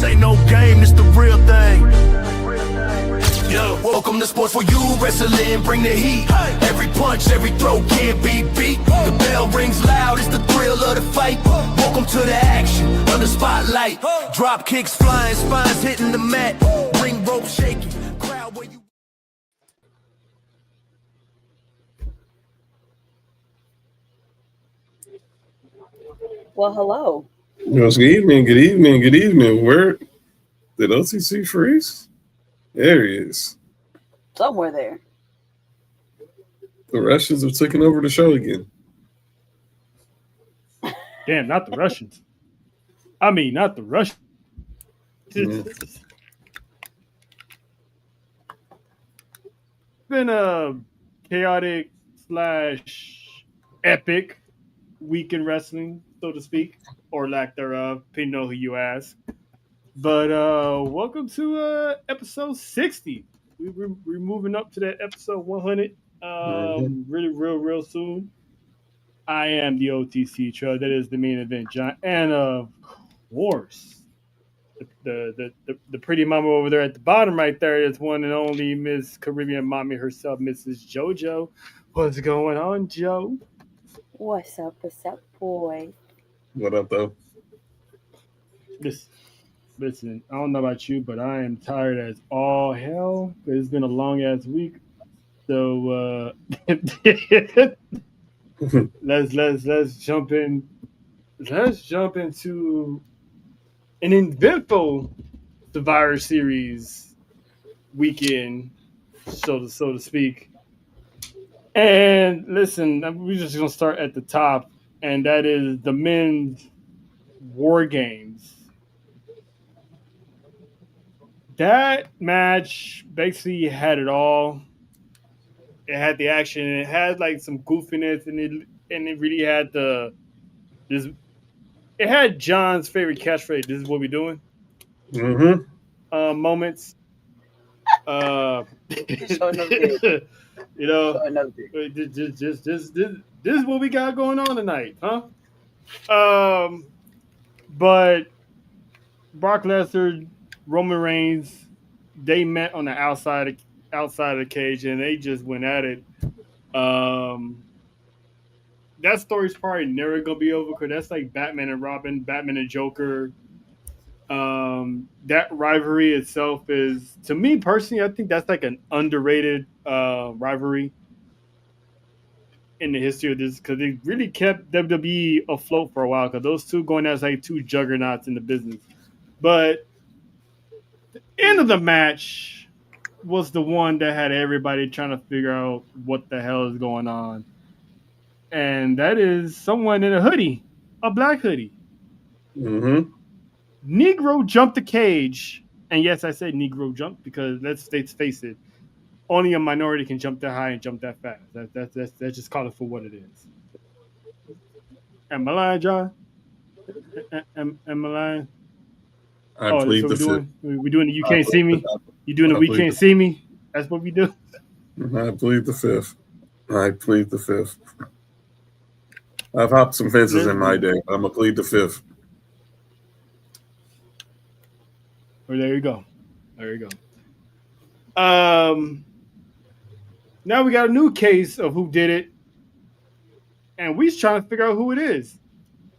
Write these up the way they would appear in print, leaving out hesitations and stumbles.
ain't no game, it's the real thing. Yo, welcome to S4UWrestling, bring the heat. Every punch, every throw can't be beat. The bell rings loud, it's the thrill of the fight. Welcome to the action, under spotlight. Drop kicks flying, spines hitting the mat. Ring rope shaking, crowd where you... Well, hello. Good evening, good evening, good evening. Where did OTC freeze? There he is. Somewhere there. The Russians have taken over the show again. Damn, not the Russians. I mean, not the Russians. Been a chaotic / epic week in wrestling, so to speak, or lack thereof, depending on who you ask. But welcome to episode 60. We're moving up to that episode 100 really real soon. I am the OTC Trail. That is the main event, John. And of course, the pretty mama over there at the bottom right there is one and only Miss Caribbean Mommy herself, Mrs. JoJo. What's going on, Joe? What's up, boy? What up, though? Listen, I don't know about you, but I am tired as all hell. It's been a long ass week. So let's jump in. Let's jump into an eventful Survivor Series weekend, so to speak. And listen, we're just gonna start at the top, and that is the men's War Games. That match basically had it all. It had the action, and it had like some goofiness, and it really had this. It had John's favorite catchphrase. This is what we're doing. Moments. You know, this is what we got going on tonight, huh? But Brock Lesnar, Roman Reigns, they met on the outside of the cage, and they just went at it. That story's probably never gonna be over because that's like Batman and Robin, Batman and Joker. That rivalry itself is, to me personally, I think that's like an underrated rivalry in the history of this because it really kept WWE afloat for a while because those two going as like two juggernauts in the business. But the end of the match was the one that had everybody trying to figure out what the hell is going on. And that is someone in a hoodie, a black hoodie. Negro jumped the cage. And yes, I said Negro jumped because let's face it, only a minority can jump that high and jump that fast. That's just call it for what it is. Am I lying, John? Am I lying? I plead the fifth. We're doing the you can't see me. You doing the we can't see me. That's what we do. I plead the fifth. I've hopped some fences in my day. I'm gonna plead the fifth. Oh, there you go. Now we got a new case of who did it, and we're trying to figure out who it is.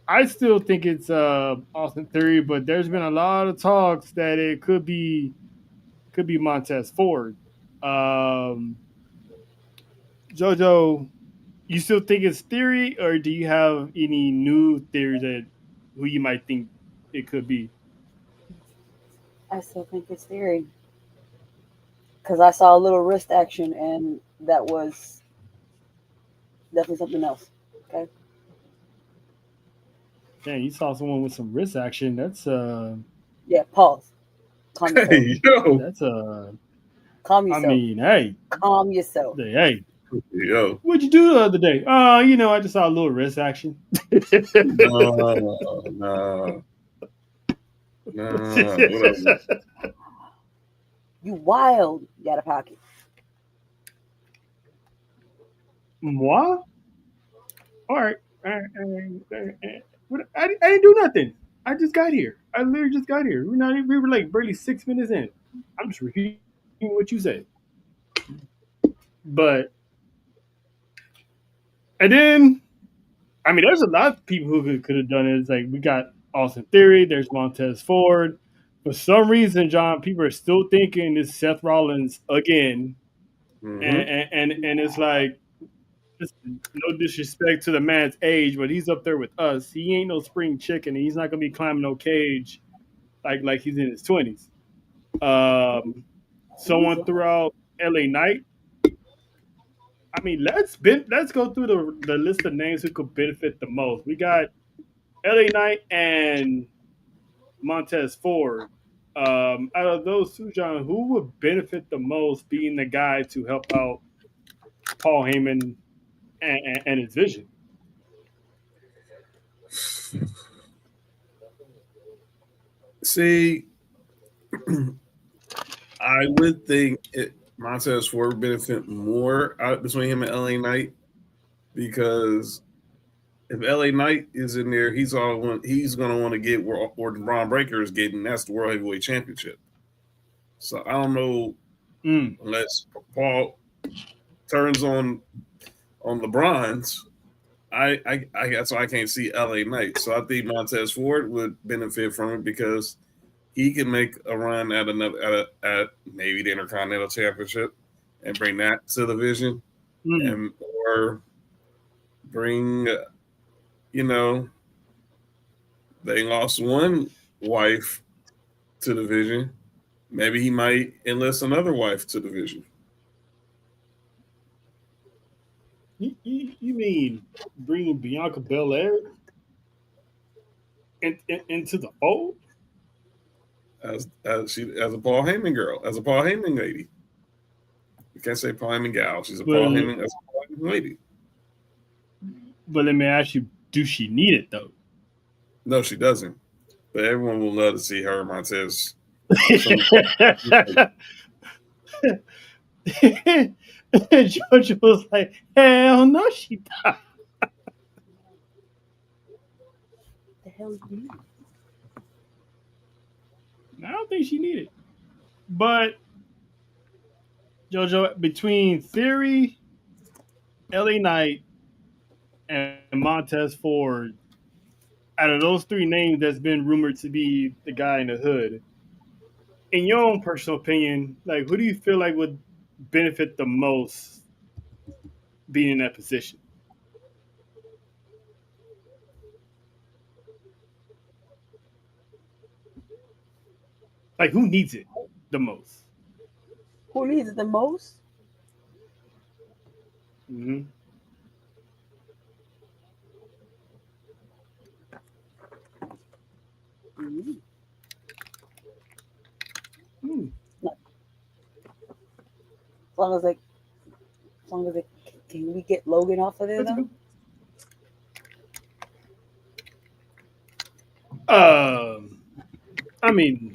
I still think it's Austin Theory, but there's been a lot of talks that it could be Montez Ford. JoJo, you still think it's Theory, or do you have any new theories that who you might think it could be? I still think it's Theory. Because I saw a little wrist action, and that was definitely something else. Okay. Dang, you saw someone with some wrist action. That's Yeah, pause. Calm yourself. Hey, yo. That's Calm yourself. I mean, hey. Calm yourself. Hey. Yo. What'd you do the other day? I just saw a little wrist action. No. Whatever. You wild, you out of pocket. Moi? All right. I didn't do nothing. I just got here. I literally just got here. We were like barely 6 minutes in. I'm just repeating what you said. But and then I mean, there's a lot of people who could have done it. It's like we got Austin Theory. There's Montez Ford. For some reason, John, people are still thinking it's Seth Rollins again, and it's like no disrespect to the man's age, but he's up there with us. He ain't no spring chicken. He's not gonna be climbing no cage like he's in his 20s. Someone threw out LA Knight. I mean, let's go through the list of names who could benefit the most. We got LA Knight and Montez Ford. Out of those two, John, who would benefit the most being the guy to help out Paul Heyman and his vision? See, I would think Montez Ford would benefit more out between him and LA Knight, because if LA Knight is in there, he's going to want to get where Braun Breaker is getting. That's the World Heavyweight Championship. So I don't know unless Paul turns on LeBron's. I can't see LA Knight. So I think Montez Ford would benefit from it because he can make a run at maybe the Intercontinental Championship and bring that to the division, or bring, they lost one wife to the division. Maybe he might enlist another wife to the division. You mean bringing Bianca Belair into the fold? As a Paul Heyman girl, as a Paul Heyman lady. You can't say Paul Heyman gal. She's a Paul Heyman lady. But let me ask you, do she need it though? No, she doesn't. But everyone will love to see her, Montez. Georgia was like, hell no, she died. The hell you mean? I don't think she needed. But JoJo, between Theory, LA Knight, and Montez Ford, out of those three names that's been rumored to be the guy in the hood, in your own personal opinion, like who do you feel like would benefit the most being in that position? Like who needs it the most? Who needs it the most? Mm-hmm. Mm-hmm. No. As long as can we get Logan off of there though? I mean,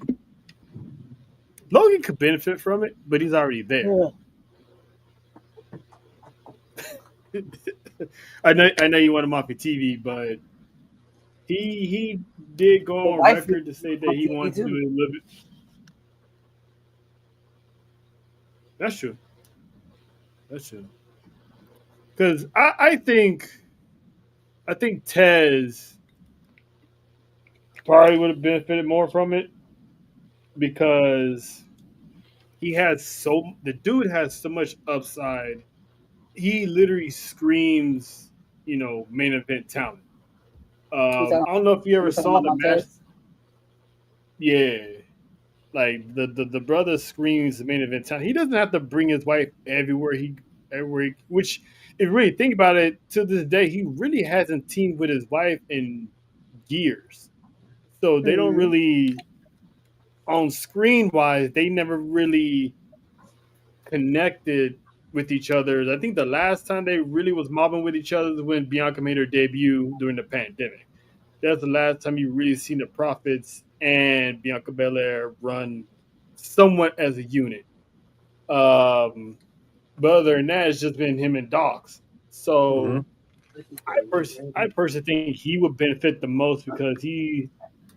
Logan could benefit from it, but he's already there. Yeah. I know you want him off your TV, but he did go on record to say that he wants to do it a little bit. That's true. Because I think Tez probably would have benefited more from it because the dude has so much upside. He literally screams, main event talent. I don't know if you ever saw the match. Yeah. Like the brother screams the main event talent. He doesn't have to bring his wife everywhere he which if you really think about it, to this day, he really hasn't teamed with his wife in years. So they don't really, on screen wise, they never really connected with each other. I think the last time they really was mobbing with each other was when Bianca made her debut during the pandemic. That's the last time you really seen the Profits and Bianca Belair run somewhat as a unit. But other than that, it's just been him and Docs. So I personally think he would benefit the most because he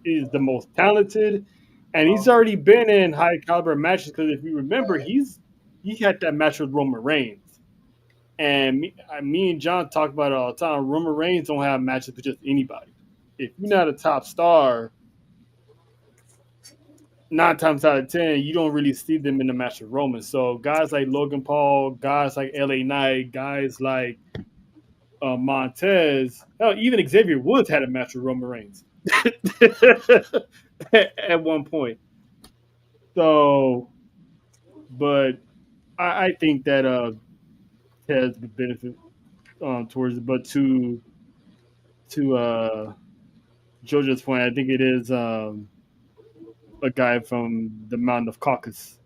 is the most talented, and he's already been in high caliber matches. Because if you remember, he had that match with Roman Reigns, and me and John talk about it all the time. Roman Reigns don't have matches with just anybody. If you're not a top star, 9 times out of 10, you don't really see them in the match with Roman. So guys like Logan Paul, guys like LA Knight, guys like Montez, hell, even Xavier Woods had a match with Roman Reigns at one point. So, but I think that Tez would benefit towards it. But to JoJo's point, I think it is a guy from the Mountain of Caucasus.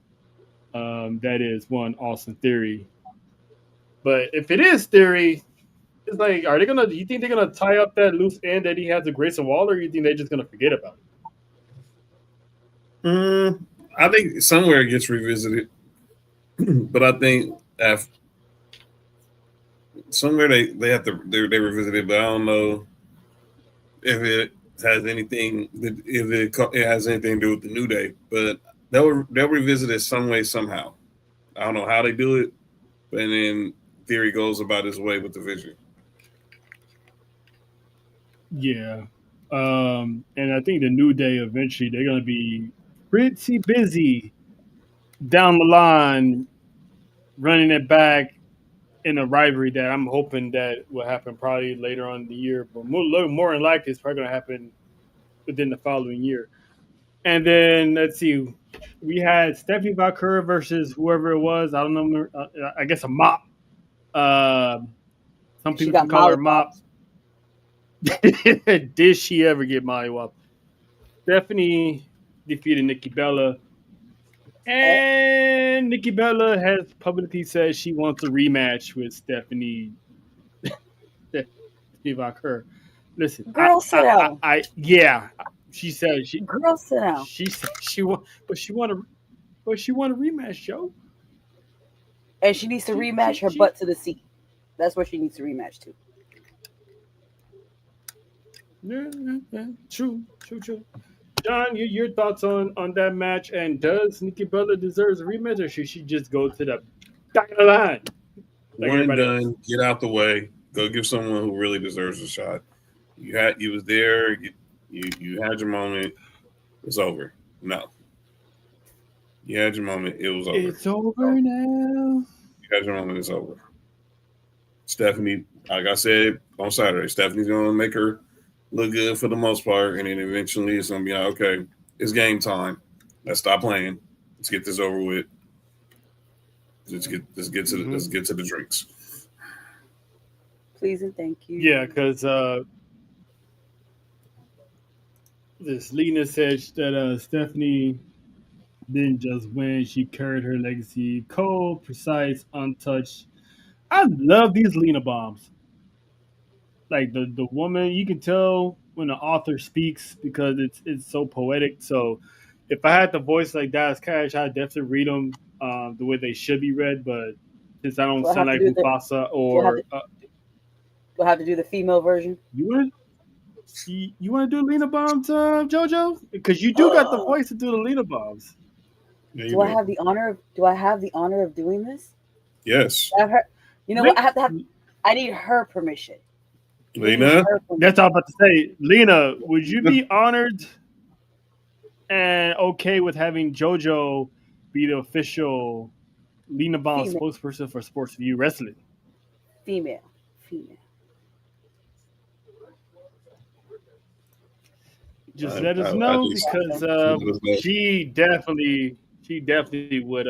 That is one Austin Theory. But if it is Theory, it's like, are they gonna? Do you think they're gonna tie up that loose end that he has with Grayson Waller, or you think they're just gonna forget about it? I think somewhere it gets revisited, but I think somewhere they have to they revisit it. But I don't know if it has anything it has anything to do with the New Day. But they'll revisit it some way somehow. I don't know how they do it, but then Theory goes about his way with the vision. Yeah. And I think the New Day eventually they're going to be pretty busy down the line running it back in a rivalry that I'm hoping that will happen probably later on in the year. But more than likely, it's probably going to happen within the following year. And then, let's see, we had Stephanie Valkyrie versus whoever it was. I don't know. I guess a mop. Some people call her mop. Did she ever get mollywop? Stephanie defeated Nikki Bella. And Nikki Bella has publicly said she wants a rematch with Stephanie Valkyrie. Listen, Girl, sit down. Yeah, she said she. Girl, sit down. She said she want a rematch, Joe. And she needs to rematch her butt to the seat. That's what she needs to rematch to. Yeah. True. John, your thoughts on that match, and does Nikki Bella deserve a rematch, or should she just go to the back of the line? Like one and done, else? Get out the way, go give someone who really deserves a shot. You was there, you had your moment, it's over. No. You had your moment, it was over. It's over now. You had your moment, it's over. Stephanie, like I said on Saturday, Stephanie's gonna make her look good for the most part, and then eventually it's gonna be like, okay, it's game time. Let's stop playing. Let's get this over with. Let's get to the drinks. Please and thank you. Yeah, because this Lena said that Stephanie didn't just win; she carried her legacy. Cold, precise, untouched. I love these Lena bombs. Like the woman, you can tell when the author speaks because it's so poetic. So if I had the voice like Dallas Cash, I'd definitely read them the way they should be read. But since I don't sound like Mufasa or do I have to do the female version? You want to do Lena bombs, JoJo? Because you do got the voice to do the Lena bombs. Yeah, do I have the honor of doing this? Yes. You know what? I need her permission. Lena? That's all I'm about to say. Lena, would you be honored and okay with having JoJo be the official Lena Bomb spokesperson for S4UWrestling? Female. Just let us know because she definitely would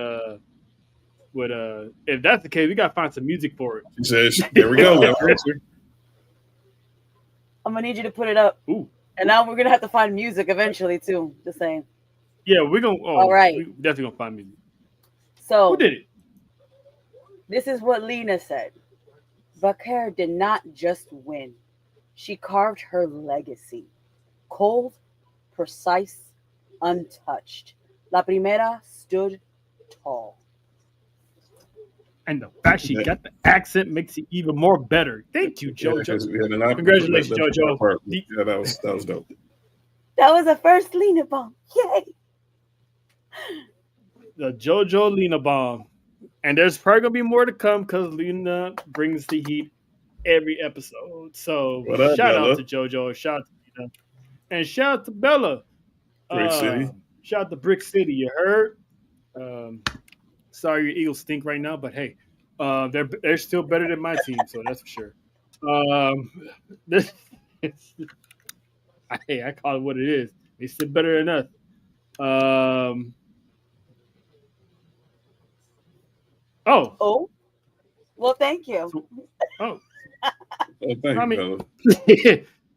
if that's the case, we gotta find some music for it. She says, there we go. I'm gonna need you to put it up. Ooh. And now we're gonna have to find music eventually too. Just saying. Yeah, we're gonna. All right. We definitely gonna find music. So who did it? This is what Lena said. Valkyrie did not just win; she carved her legacy. Cold, precise, untouched. La Primera stood tall. And the fact she got the accent makes it even more better. Thank you, JoJo. Yeah, congratulations, JoJo. Yeah, that was dope. That was a first Lena bomb. Yay! The JoJo Lena bomb. And there's probably gonna be more to come because Lena brings the heat every episode. So What up, shout out Bella? to JoJo, shout out to Lena, and shout out to Bella. Brick City. Shout out to Brick City. You heard? Sorry, your Eagles stink right now, but hey, they're still better than my team, so that's for sure. This, hey, I call it what it is. They still better than us. Oh, Oh, well, thank you. oh. Oh, thank I you, mean, Bella.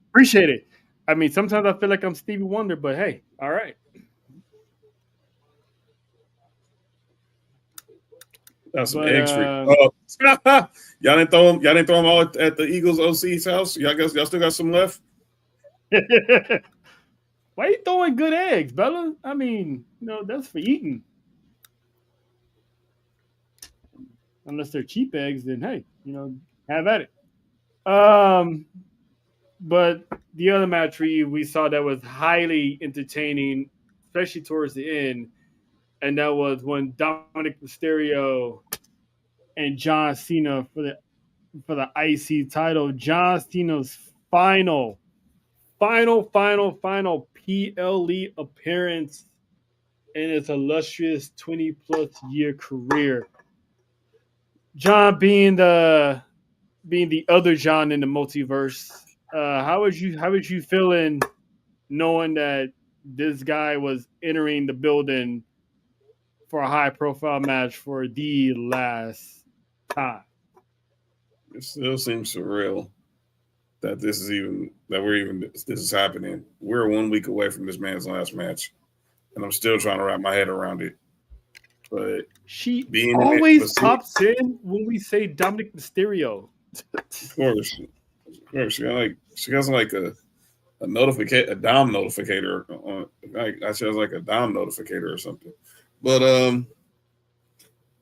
appreciate it. I mean, sometimes I feel like I'm Stevie Wonder, but hey, all right. That's some But eggs for you. Y'all didn't throw them. Y'all didn't throw them all at the Eagles OC's house. Y'all still got some left. why are you throwing good eggs, Bella? I mean, that's for eating. Unless they're cheap eggs, then hey, have at it. But the other match we saw that was highly entertaining, especially towards the end, and that was when Dominic Mysterio and John Cena for the IC title. John Cena's final PLE appearance in his illustrious 20+ year career. John being the other John in the multiverse. How was you feeling knowing that this guy was entering the building for a high profile match for the last time? It still seems surreal that this is happening. We're 1 week away from this man's last match, and I'm still trying to wrap my head around it. But She being always pops in when we say Dominic Mysterio. Of course, she has like a notification, a Dom notificator on. She has like a Dom notificator or something. But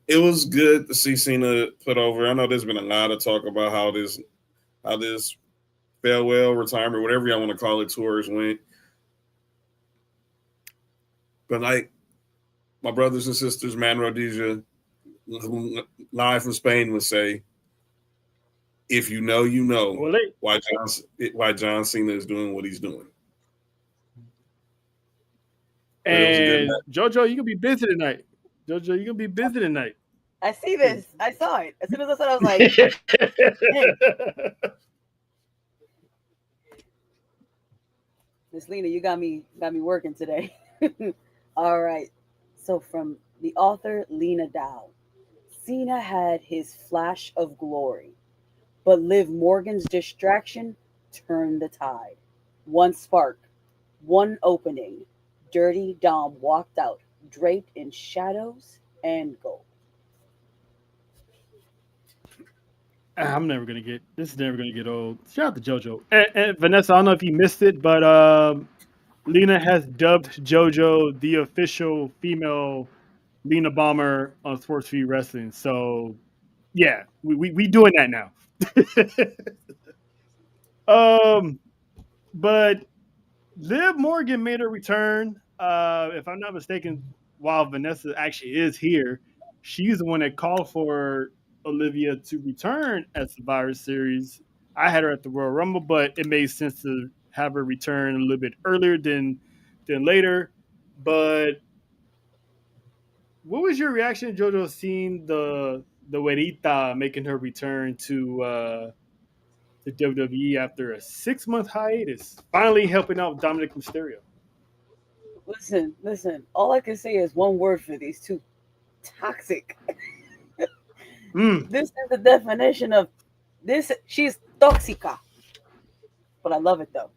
it was good to see Cena put over. I know there's been a lot of talk about how this farewell, retirement, whatever y'all want to call it, tours went. But like my brothers and sisters, Man Rhodesia, live from Spain, would say, if you know, you know why John Cena is doing what he's doing. And JoJo, you gonna be busy tonight. JoJo, you gonna be busy tonight. I see this. I saw it. As soon as I saw it, I was like, hey. Miss Lena, you got me working today. All right. So from the author Lena Dow, Cena had his flash of glory, but Liv Morgan's distraction turned the tide. One spark, one opening. Dirty Dom walked out, draped in shadows and gold. I'm never gonna get this. Is never gonna get old. Shout out to JoJo and Vanessa. I don't know if you missed it, but Lena has dubbed JoJo the official female Lena Bomber on S4UWrestling. So yeah, we doing that now. But Liv Morgan made her return. If I'm not mistaken, while Vanessa actually is here, she's the one that called for Olivia to return at Survivor Series. I had her at the Royal Rumble, but it made sense to have her return a little bit earlier than later. But what was your reaction, JoJo, seeing the Güerita making her return to WWE after a 6-month hiatus, finally helping out Dominic Mysterio? Listen. All I can say is one word for these two: toxic. This is the definition of this. She's toxica, but I love it though.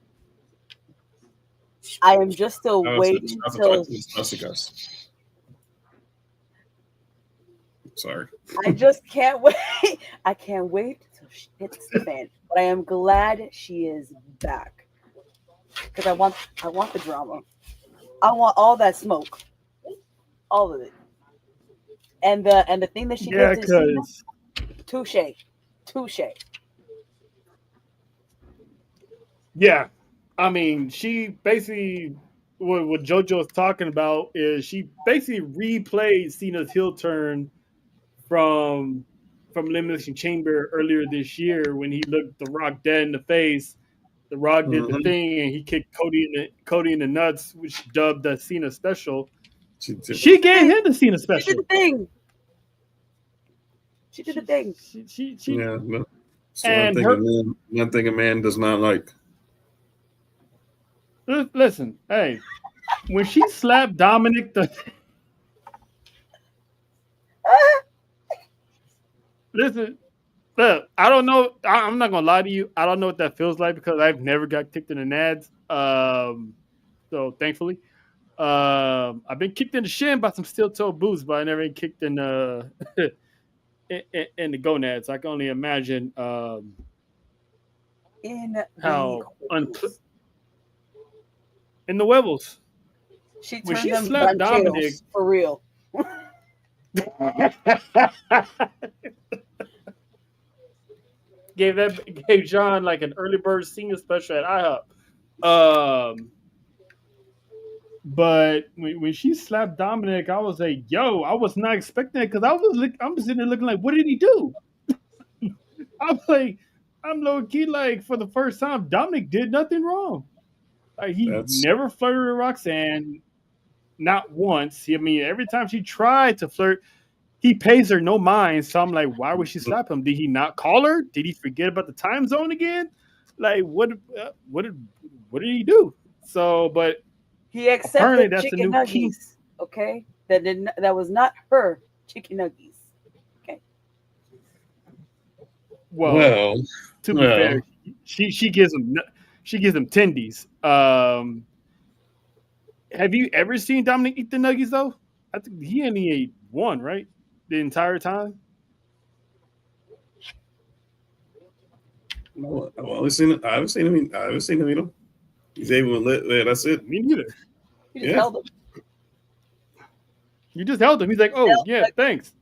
I am just still waiting until. Sorry. I just can't wait. I can't wait till she hits the fan. But I am glad she is back because I want the drama. I want all that smoke, all of it. And the thing that she did to Cena, touche. Yeah, I mean, she basically what JoJo is talking about is she basically replayed Cena's heel turn from Elimination Chamber earlier this year when he looked The Rock dead in the face. The Rock did the Mhm. thing and he kicked Cody in the nuts, which dubbed the Cena special. She did. She gave him the Cena She did special. the thing. She did the thing. She Yeah, no. It's and her. one thing a man does not like. Listen, hey, when she slapped Dominic, listen, look, I don't know. I'm not gonna lie to you. I don't know what that feels like because I've never got kicked in the nads. So thankfully, I've been kicked in the shin by some steel toe boots, but I never been kicked in in the gonads. I can only imagine In the how holes. in the webbles. She When turned she them slapped Dominic, rancheros for real. gave John like an early bird senior special at IHOP. But when she slapped Dominic, I was like, "Yo!" I was not expecting it because I'm sitting there looking like, "What did he do?" I'm like, I'm low key like for the first time, Dominic did nothing wrong. Like he That's never flirted with Roxanne, not once. I mean, every time she tried to flirt, he pays her no mind. So I'm like, why would she slap him? Did he not call her? Did he forget about the time zone again? Like, what did he do? So, but He apparently accepted that's the chicken new kink. nuggies. Okay, that was not her chicken nuggies. Okay, Well, well, to be fair, well. she gives him tendies. Have you ever seen Dominic eat the nuggies though? I think he only ate one, right? The entire time. No, I've only seen it. I haven't seen him. I haven't seen him eat them. He's able to let. Yeah, that's it. Me neither. he just Yeah, held them. You just held him. He's like, oh Held yeah, like, thanks.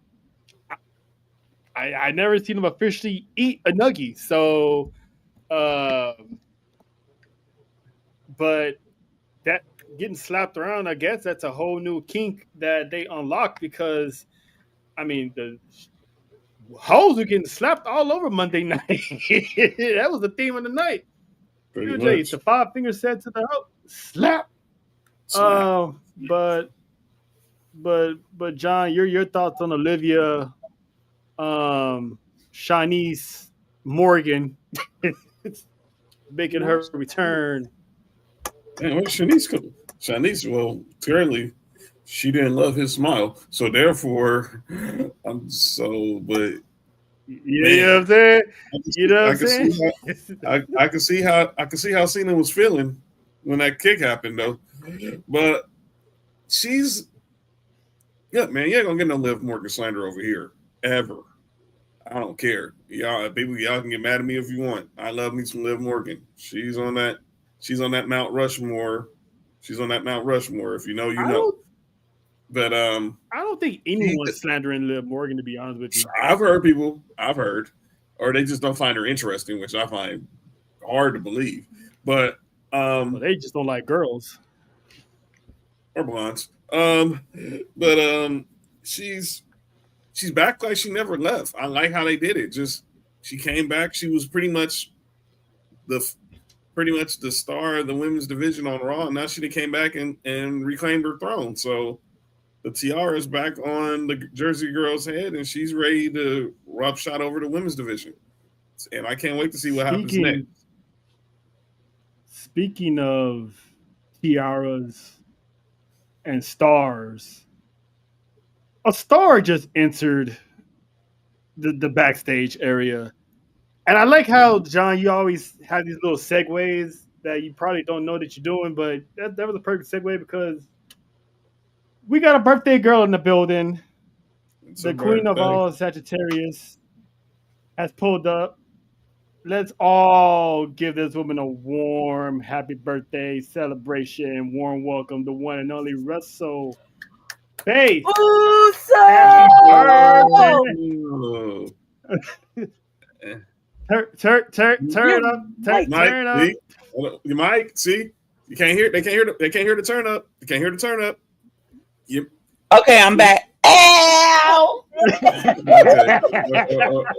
I never seen him officially eat a nuggie. So, but that getting slapped around, I guess that's a whole new kink that they unlocked because I mean the hoes were getting slapped all over Monday night. That was the theme of the night. pretty Usually it's much. the five finger said to the hoe, slap. Slap. But John, your thoughts on Olivia, Shanice Morgan, making her return. And where's Shanice come? Shanice, well, clearly she didn't love his smile, so therefore, I'm so. But You know what man, I'm saying? You know what I I'm can see saying? I can see how Cena was feeling when that kick happened, though. But she's yeah, man. You ain't gonna get no Liv Morgan slander over here ever. I don't care. Y'all, people, y'all can get mad at me if you want. I love me some Liv Morgan. She's on that. She's on that Mount Rushmore. She's on that Mount Rushmore. If you know, you I know. don't But I don't think she, anyone's slandering Liv Morgan to be honest with you. I've heard people. I've heard, or they just don't find her interesting, which I find hard to believe. But Well, they just don't like girls. or blondes. But she's back like she never left. I like how they did it. Just she came back. She was the pretty much the star of the women's division on Raw. And now she came back and reclaimed her throne. So the tiara is back on the Jersey girl's head, and she's ready to rub shot over the women's division. And I can't wait to see what happens next. Speaking of tiaras and stars, a star just entered the backstage area. And I like how, John, you always have these little segues that you probably don't know that you're doing, but that was a perfect segue because we got a birthday girl in the building. It's The her queen of birthday. all Sagittarius has pulled up. Let's all give this woman a warm happy birthday celebration, warm welcome, the one and only Russell Faith. Uso! Happy birthday. Oh. Turn it up. Turn it up. See? You mic, see? You can't hear. They can't hear the turn up. They can't hear the turn up. Okay, I'm back. Ow!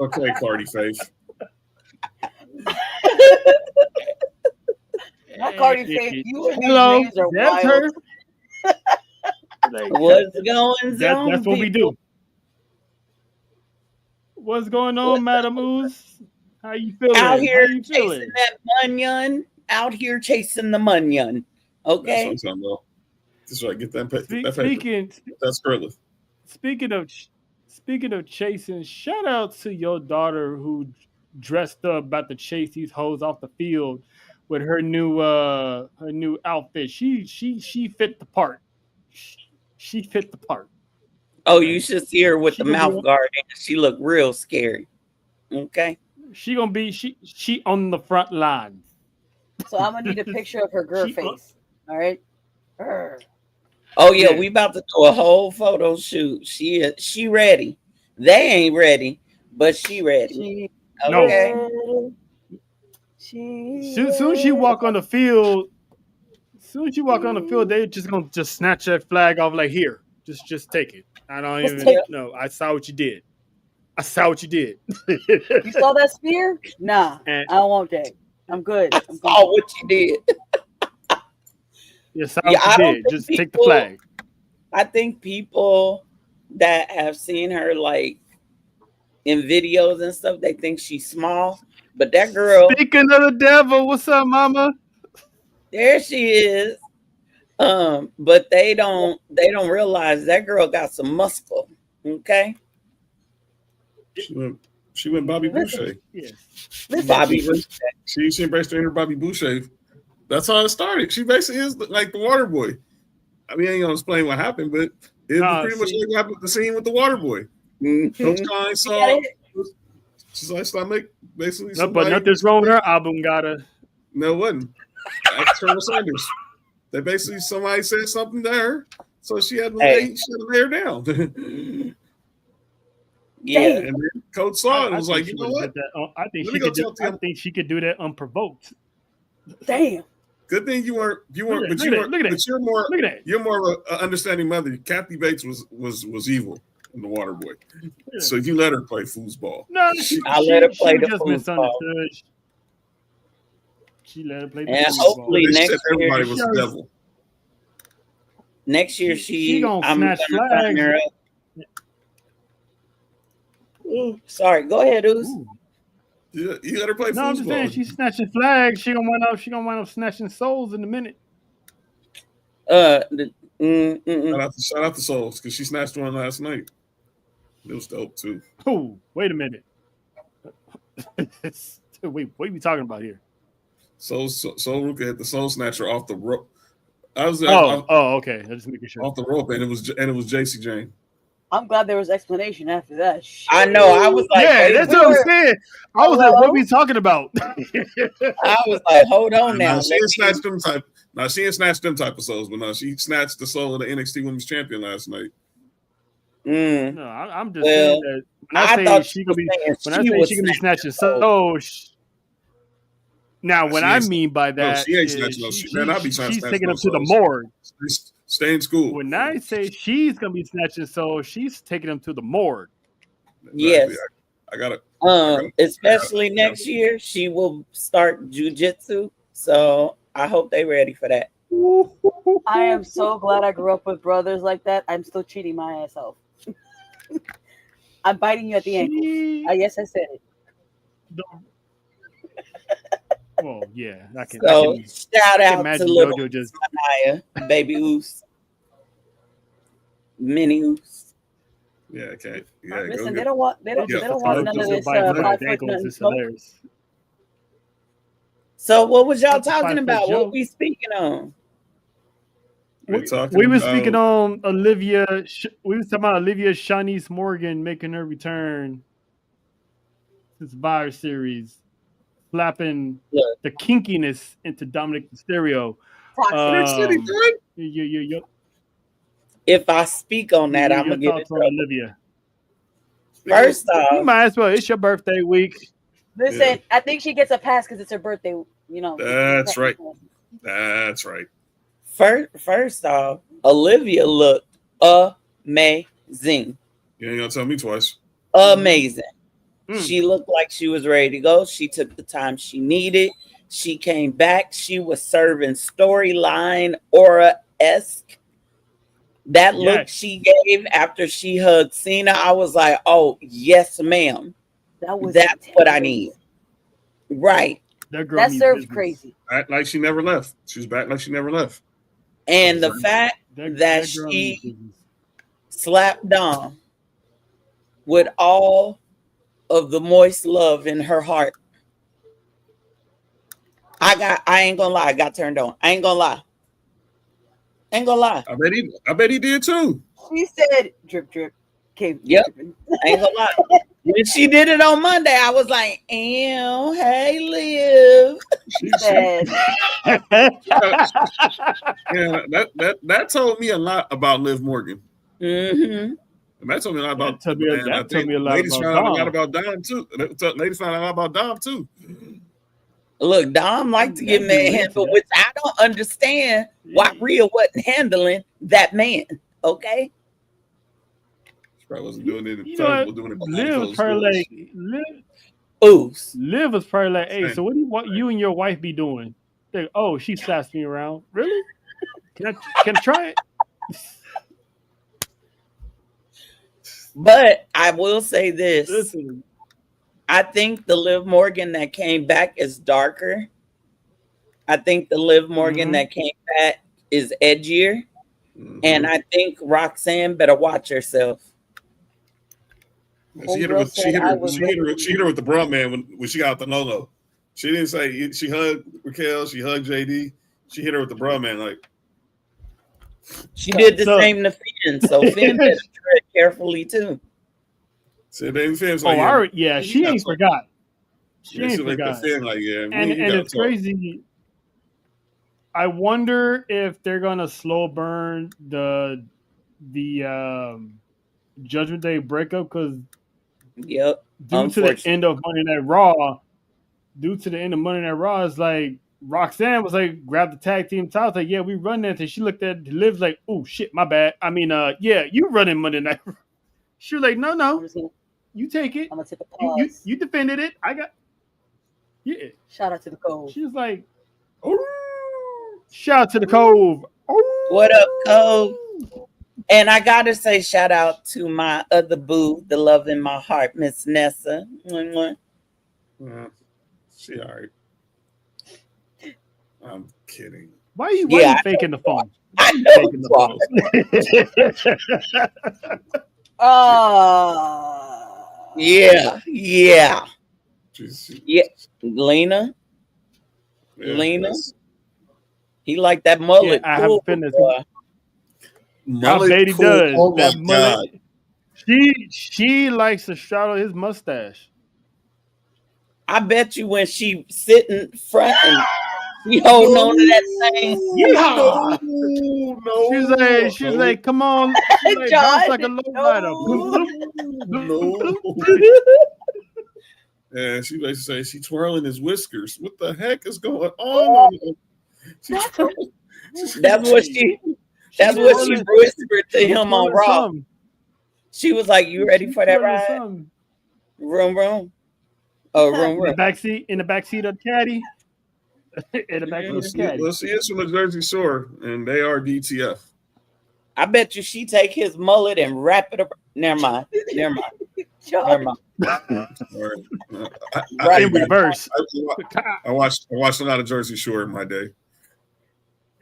Okay, Cardi Faith. Not Cardi Faith. You and these Hello, names are that's wild. her. What's going on? That's what we do. What's going on, Madam Ooze? How you feeling? Out here How you chasing feeling? that munion. Out here chasing the munion. Okay. That's what I'm talking about. Just right, get that paper. That's Skrilla. Speaking of chasing, shout out to your daughter who dressed up about to chase these hoes off the field with her new outfit. She fit the part. She fit the part. Oh, you should see her with She the gonna mouth guard. She looked real scary. Okay. She gonna be she on the front line. So I'm gonna need a picture of her girl face. All right. Oh yeah, we about to do a whole photo shoot. She ready. They ain't ready, but she ready. Okay. Soon she walk on the field. They just gonna snatch that flag off like here. Just take it. I don't even know. I saw what you did. You saw that spear? Nah, I don't want that. I'm good. I saw what you did. You saw what you did. Just take the flag. I think people that have seen her like in videos and stuff, they think she's small. But that girl. Speaking of the devil, what's up, mama? There she is. But they don't realize that girl got some muscle. Okay. She went Bobby Boucher. Yes. Bobby Boucher. She embraced her inner Bobby Boucher. That's how it started. She basically is like the water boy. I mean, I ain't gonna explain what happened, but it was pretty much like what happened with the scene with the water boy. Coach Kine saw. She's like, so I make basically. No, but nothing's wrong with her album. No, it wasn't. Colonel Sanders. They basically somebody said something to her, so she had to lay her down. Yeah, and then Coach saw it and was like, you know what? I think she could do that unprovoked. Damn. Good thing you weren't. You're more of an understanding mother. Kathy Bates was evil in the Water Boy, so you let her play foosball. No, I let her play the foosball. She let her play the and foosball. Hopefully next everybody year, was the devil. Next year she gonna snatch flags. Her up. Ooh, sorry, go ahead, Oos. Yeah, you let her play foosball. No, I'm just saying she's snatching flags. She gonna wind up snatching souls in a minute. Shout out to Souls because she snatched one last night. It was dope too. Oh, wait a minute. Wait, what are we talking about here? Soul Ruka hit the Soul Snatcher off the rope. Okay. I just making sure off the rope, and it was JC Jane. I'm glad there was explanation after that. Shit. I know. I was like, yeah, that's what I'm saying. I was like, what are we talking about? I was like, hold on now. She ain't snatched them type of souls, but no, she snatched the soul of the NXT Women's Champion last night. No, I'm just saying that when I say she could be snatching souls. Now, what I mean by that, she ain't snatching. She's taking them to the morgue. Stay in school. When I say she's gonna be snatching souls, she's taking them to the morgue. Yes, I got it. Especially next year, she will start jujitsu. So I hope they're ready for that. I am so glad I grew up with brothers like that. I'm still cheating my ass off. I'm biting you at the ankle. Yes, I said it. Oh yeah, I can. Shout out to little Sanaya, baby Oos, mini Oos. Yeah, okay. Yeah, listen, they don't want none of this 5 foot nothing smoke. So what was y'all talking about? What we speaking on? We were speaking on Olivia. We was talking about Olivia Shanice Morgan making her return to Survivor Series, slapping the kinkiness into Dominic Mysterio. If I speak on that, I'm gonna get it. Olivia. First off, you might as well. It's your birthday week. Listen, I think she gets a pass because it's her birthday. You know. That's right. That's right. First off, Olivia looked amazing. You ain't gonna tell me twice. Amazing. She looked like she was ready to go. She took the time she needed. She came back. She was serving storyline aura-esque. That look she gave after she hugged Cena, I was like, oh, yes, ma'am. That's what I need. Right. That served crazy. Act like she never left. She was back like she never left. And the fact that she slapped Dom with all of the moist love in her heart. I ain't gonna lie, I got turned on. I ain't gonna lie. I bet he did too. She said drip drip. Came. Yep. I ain't gonna lie. When she did it on Monday, I was like, ew, hey Liv. She said that told me a lot about Liv Morgan. Mm-hmm. And that told me a lot about ladies found out a lot about Dom too. Ladies found out about Dom too. Look, Dom liked to get man handled, which I don't understand why Rhea wasn't handling that man. Okay. She probably wasn't doing it. Liv was probably like, Liv was probably like, hey, so what do you want you and your wife be doing? Like, oh, she slaps me around. Really? Can I try it? But I will say this. Listen. I think the Liv Morgan that came back is darker. I think the Liv Morgan that came back is edgier. And I think Roxanne better watch herself. She hit her with the Braun man when she got the Lolo. She didn't say she hugged Raquel, she hugged JD. She hit her with the Braun man like. She did the same to Finn, so Finn better tread carefully too. So then Finn's like, she ain't forgot. She ain't forgot. Finn, like, and it's crazy. I wonder if they're gonna slow burn the Judgment Day breakup because due to the end of Monday Night Raw, it's like Roxanne was like, grab the tag team title. Like, yeah, we run that. And she looked at Liv like, oh shit, my bad. I mean, yeah, you running Monday Night. She was like, no, you take it. I'm gonna take a pause. You defended it. Shout out to the Cove. She was like, shout out to the Cove. What up, Cove? And I gotta say, shout out to my other boo, the love in my heart, Miss Nessa. She all right. I'm kidding. Why are you faking the phone? I know. Yeah. Lena. He like that mullet. I have finished. Mullet, bet he does. Oh that my mullet. God. She likes to straddle his mustache. I bet you when she sitting front and she holding on to that thing. No. She's like, come on. She's like, Josh, like a low rider. No. And she basically say she twirling his whiskers. What the heck is going on? That's what she whispered to him on Raw. She was like, "You ready for that ride? Room. Oh, room. In the backseat of the caddy. In the backseat of the caddy. Well, she is from the Jersey Shore, and they are DTF. I bet you she take his mullet and wrap it up. Never mind. Right in reverse. I watched a lot of Jersey Shore in my day.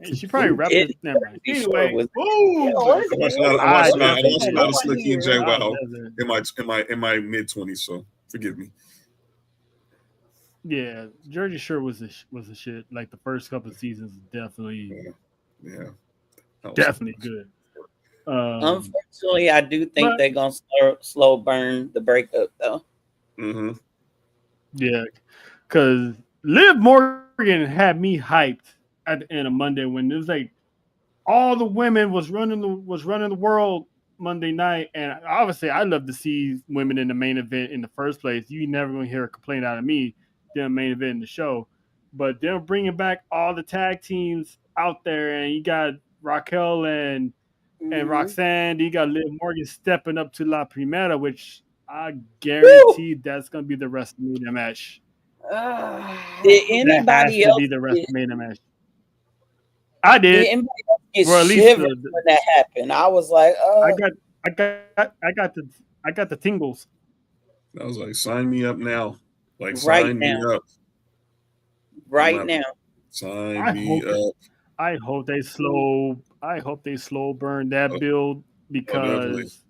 And she probably wrapped it. Never mind. Anyway, I watched a lot of Slick and J Wow in my mid-20s. So forgive me. Yeah, Jersey Shore was a shit. Like the first couple of seasons, definitely, definitely good. Unfortunately, I do think they're gonna slow burn the breakup though. Mm-hmm. Yeah, because Liv Morgan had me hyped at the end of Monday when it was like all the women was running the world Monday night, and obviously I love to see women in the main event in the first place. You never gonna hear a complaint out of me them main event in the show, but they're bringing back all the tag teams out there, and you got Raquel and Roxanne. You got Liv Morgan stepping up to La Primera, which I guarantee that's gonna be the WrestleMania match. Did That anybody has to else be the get, WrestleMania match. I did did. anybody else get Or at least shivered when that happened? I was like, I got the tingles. I was like, sign me up now. Like, right sign me now, up. right now. Sign me up. I hope they slow burn that build Definitely. because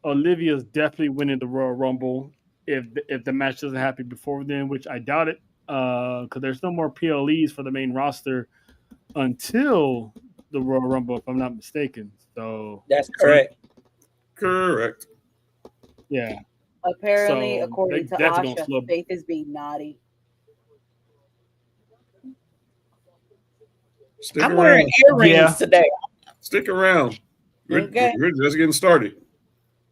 Olivia's definitely winning the Royal Rumble if the match doesn't happen before then, which I doubt it. Because there's no more PLEs for the main roster until the Royal Rumble, if I'm not mistaken. So That's correct. Correct. yeah. Apparently, So according to they definitely gonna Asha, slow. Faith is being naughty. Stick I'm around. wearing earrings Yeah. today. Stick around. Okay. We're just getting started.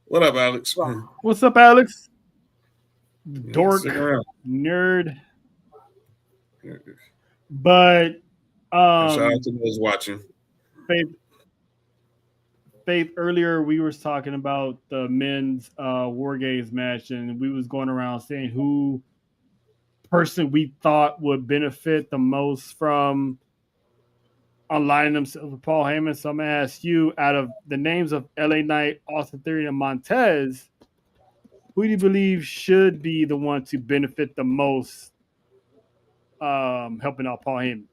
What up, Alex? Wow. What's up, Alex? Yeah, Dork stick around. nerd. But Shout out to those watching. Faith, earlier we were talking about the men's War Games match, and we was going around saying who person we thought would benefit the most from aligning themselves with Paul Heyman. So I'm gonna ask you, out of the names of LA Knight, Austin Theory, and Montez, who do you believe should be the one to benefit the most helping out Paul Heyman?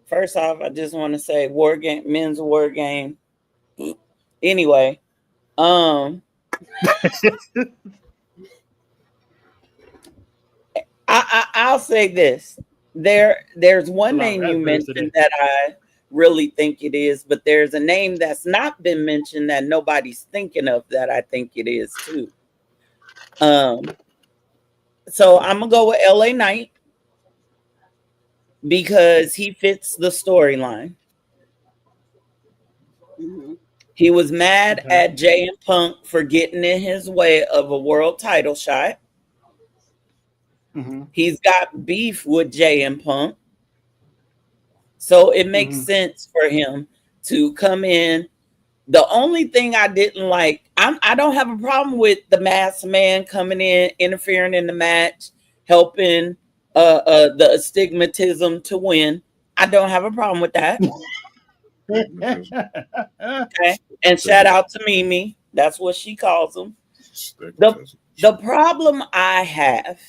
First off, I just want to say men's war game. Anyway, I'll say this. There's one name you mentioned that I really think it is, but there's a name that's not been mentioned that nobody's thinking of that I think it is too. So I'm gonna go with LA Knight because he fits the storyline. Mm-hmm. He was mad at Jay and Punk for getting in his way of a world title shot. Mm-hmm. He's got beef with Jay and Punk. So it makes sense for him to come in. The only thing I didn't like, I don't have a problem with the masked man coming in, interfering in the match, helping the astigmatism to win. I don't have a problem with that. Okay. And shout out to Mimi. That's what she calls him. The problem I have,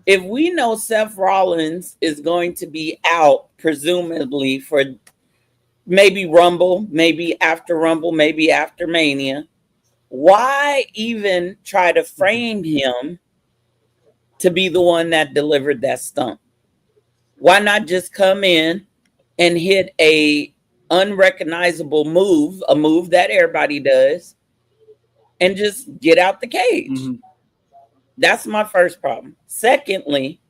if we know Seth Rollins is going to be out, presumably for maybe Rumble, maybe after Mania, why even try to frame him to be the one that delivered that stunt? Why not just come in and hit a unrecognizable move, a move that everybody does, and just get out the cage? Mm-hmm. That's my first problem. Secondly,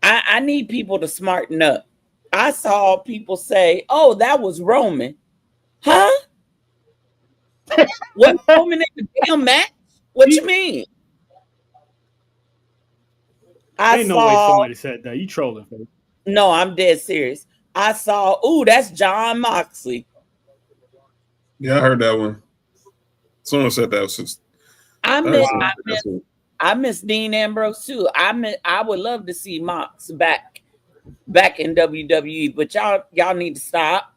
I need people to smarten up. I saw people say, "Oh, that was Roman." Huh? What, Roman in the damn match? What you mean? Ain't no way somebody said that. You trolling, folks. No, I'm dead serious. I saw, ooh, that's John Moxley. Yeah, I heard that one. Someone said that was I miss Dean Ambrose too. I would love to see Mox back in WWE, but y'all need to stop,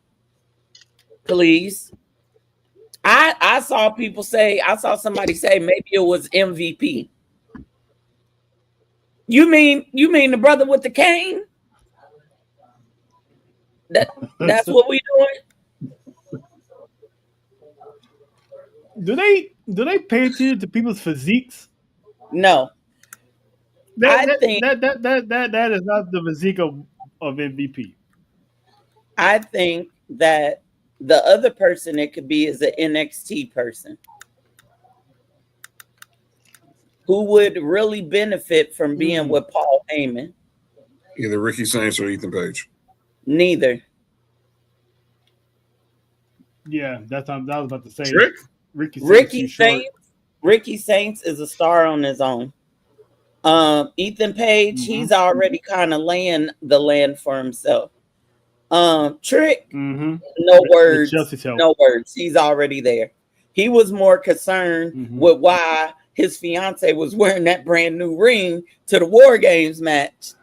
please. I saw somebody say maybe it was MVP. You mean the brother with the cane? That's what we doing. Do they pay attention to people's physiques? No. I think that is not the physique of MVP. I think that the other person it could be is an NXT person who would really benefit from being with Paul Heyman. Either Ricky Saints or Ethan Page. Neither. Yeah, that's what I was about to say. Trick? Ricky Ricky too short. Saints. Ricky Saints is a star on his own. Ethan Page, he's already kind of laying the land for himself. Trick, Mm-hmm. no With words, Chelsea's help. no words. He's already there. He was more concerned with why his fiance was wearing that brand new ring to the War Games match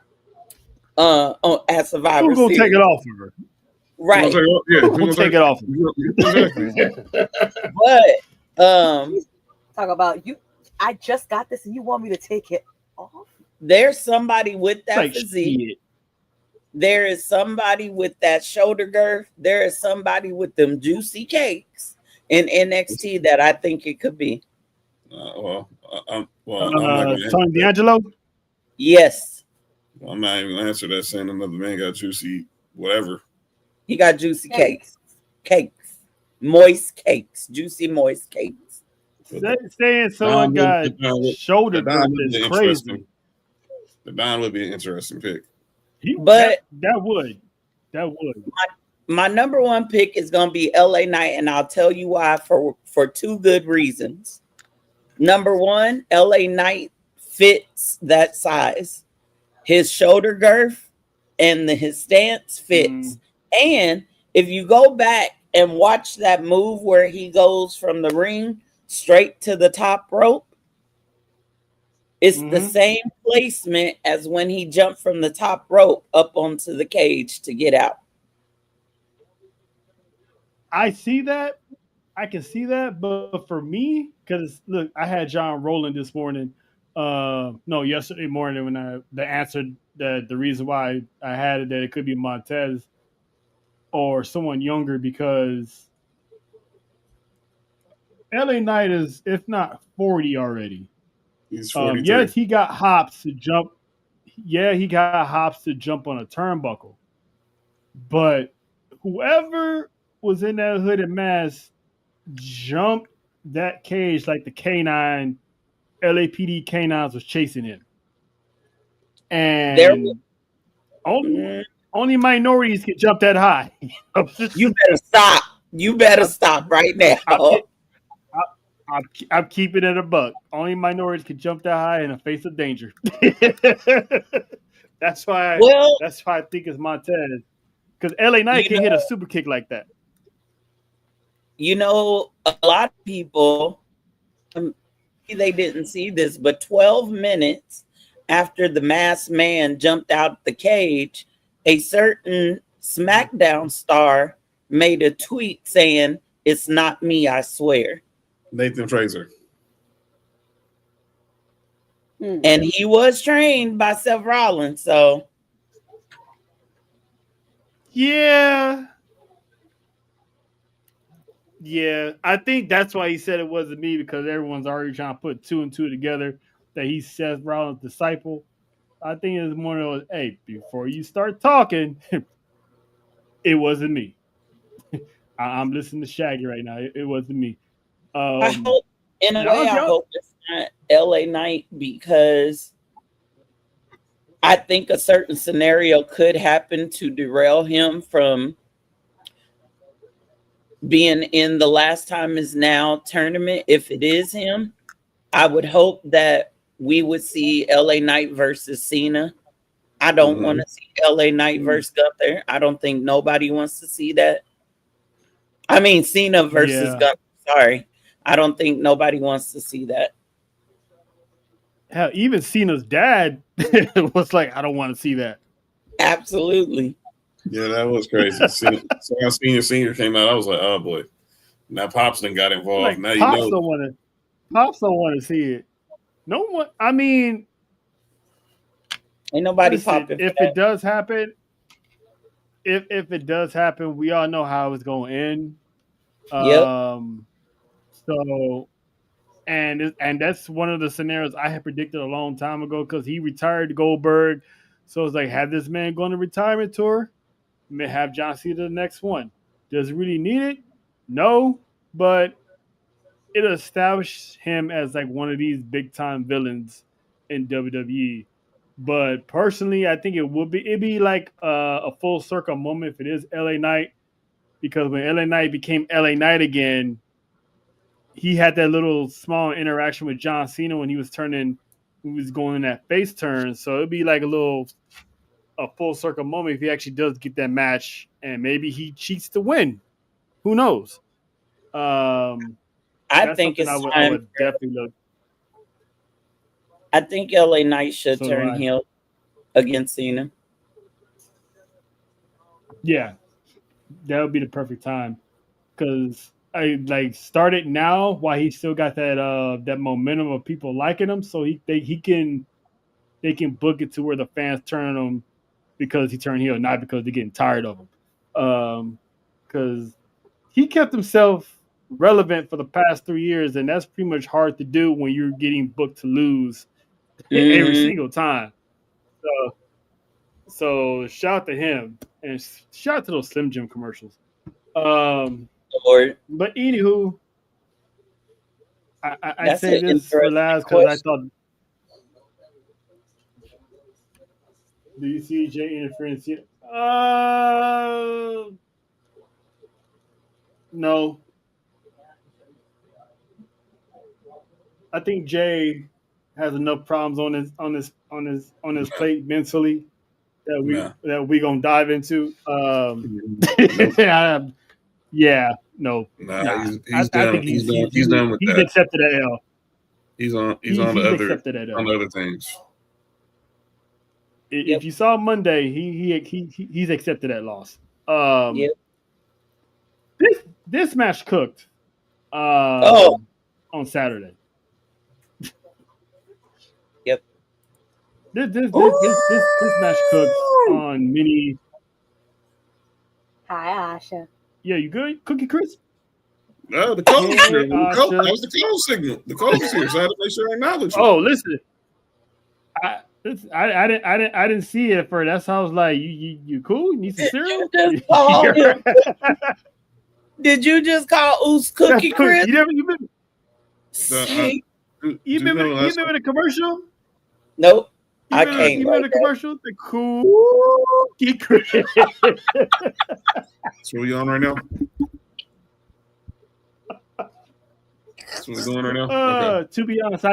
at Survivor Who's gonna Series. take it off of her? Right. Who's gonna take it off of her? But Talk about you. I just got this, and you want me to take it off? there's somebody with that Like, physique. shit. There is somebody with that shoulder girth. There is somebody with them juicy cakes in NXT that I think it could be. I'm not gonna Tony D'Angelo? Yes. I'm not even gonna answer that saying another man got juicy whatever. He got juicy cakes. Cakes. Moist cakes. Juicy moist cakes. Saying someone got shoulder girth is crazy. The Don would be an interesting pick. But that would. My number one pick is going to be LA Knight, and I'll tell you why for two good reasons. Number one, LA Knight fits that size. His shoulder girth and his stance fits. And if you go back and watch that move where he goes from the ring straight to the top rope, it's the same placement as when he jumped from the top rope up onto the cage to get out. I see that. I can see that. But for me, because look, I had John Rowland this morning. Yesterday morning when they answered the reason why I had it, that it could be Montez or someone younger, because LA Knight is, if not 40 already. He's 43. Yes, he got hops to jump. Yeah, he got hops to jump on a turnbuckle. But whoever was in that hooded mask jumped that cage like the K9 LAPD K9s was chasing him. And only minorities can jump that high. You better stop. You better stop right now. I'm keeping it a buck. Only minorities can jump that high in the face of danger. That's why I think it's Montez. Because LA Knight can hit a super kick like that. You know, a lot of people, they didn't see this, but 12 minutes after the masked man jumped out the cage, a certain SmackDown star made a tweet saying, "It's not me, I swear." Nathan Fraser. And he was trained by Seth Rollins, so. Yeah, I think that's why he said it wasn't me, because everyone's already trying to put two and two together that he's Seth Rollins' disciple. I think it's one of those, hey, before you start talking, it wasn't me. I'm listening to Shaggy right now. It wasn't me. I hope it's not LA Knight, because I think a certain scenario could happen to derail him from being in the Last Time Is Now tournament. If it is him, I would hope that we would see LA Knight versus Cena. I don't want to see LA Knight versus Gunther. I don't think nobody wants to see that. I mean, Cena versus Gunther. Sorry. I don't think nobody wants to see that. Hell, even Cena's dad was like, I don't want to see that. Absolutely. Yeah, that was crazy. So senior came out, I was like, oh boy. Now Pops then got involved. Like, now Pops don't want to see it. No one. I mean, ain't nobody popping. If it does happen, if it does happen, we all know how it's going to end. So, and that's one of the scenarios I had predicted a long time ago, because he retired Goldberg. So it's like, have this man go on a retirement tour, may have John Cena the next one. Does it really need it? No, but it established him as like one of these big time villains in WWE. But personally, I think it'd be like a full circle moment if it is LA Knight. because when LA Knight became LA Knight again, he had that little small interaction with John Cena when he was going in that face turn. So it'd be like a full circle moment if he actually does get that match, and maybe he cheats to win. Who knows? I That's think something it's I time. would definitely look. I think LA Knight should So do turn I. heel against Cena. Yeah, that would be the perfect time because I like start it now while he still got that momentum of people liking him, so they can book it to where the fans turn on him because he turned heel, not because they're getting tired of him. Because he kept himself relevant for the past 3 years, and that's pretty much hard to do when you're getting booked to lose every single time. So shout out to him and shout out to those Slim Jim commercials. Lord, But anywho, I that's say an this for interesting last because I question. thought. Do you see Jay interference here? No. I think Jay has enough problems on his plate mentally that we gonna dive into. Yeah, no, Nah, nah. he's I done. think He's done with he's that. accepted that L. He's on He's accepted that on L. other things. If you saw Monday, he's accepted that loss. Yep. This match cooked Oh, on Saturday. yep. This match cooked on many. Hi, Asha. Yeah, you good, Cookie Crisp? No, the code is here. Asha. That was the code signal. The code is here, so I had to make sure I acknowledge it. Oh, listen, I didn't see it for. That's how I was like, you cool? You need some cereal? Just call him. Did you just call Oos Cookie Crisp? You been See? you remember the commercial? Nope. I can't. You remember the commercial? The Cookie Crisp. That's what we on right now. That's what we're doing right now. Okay. To be honest,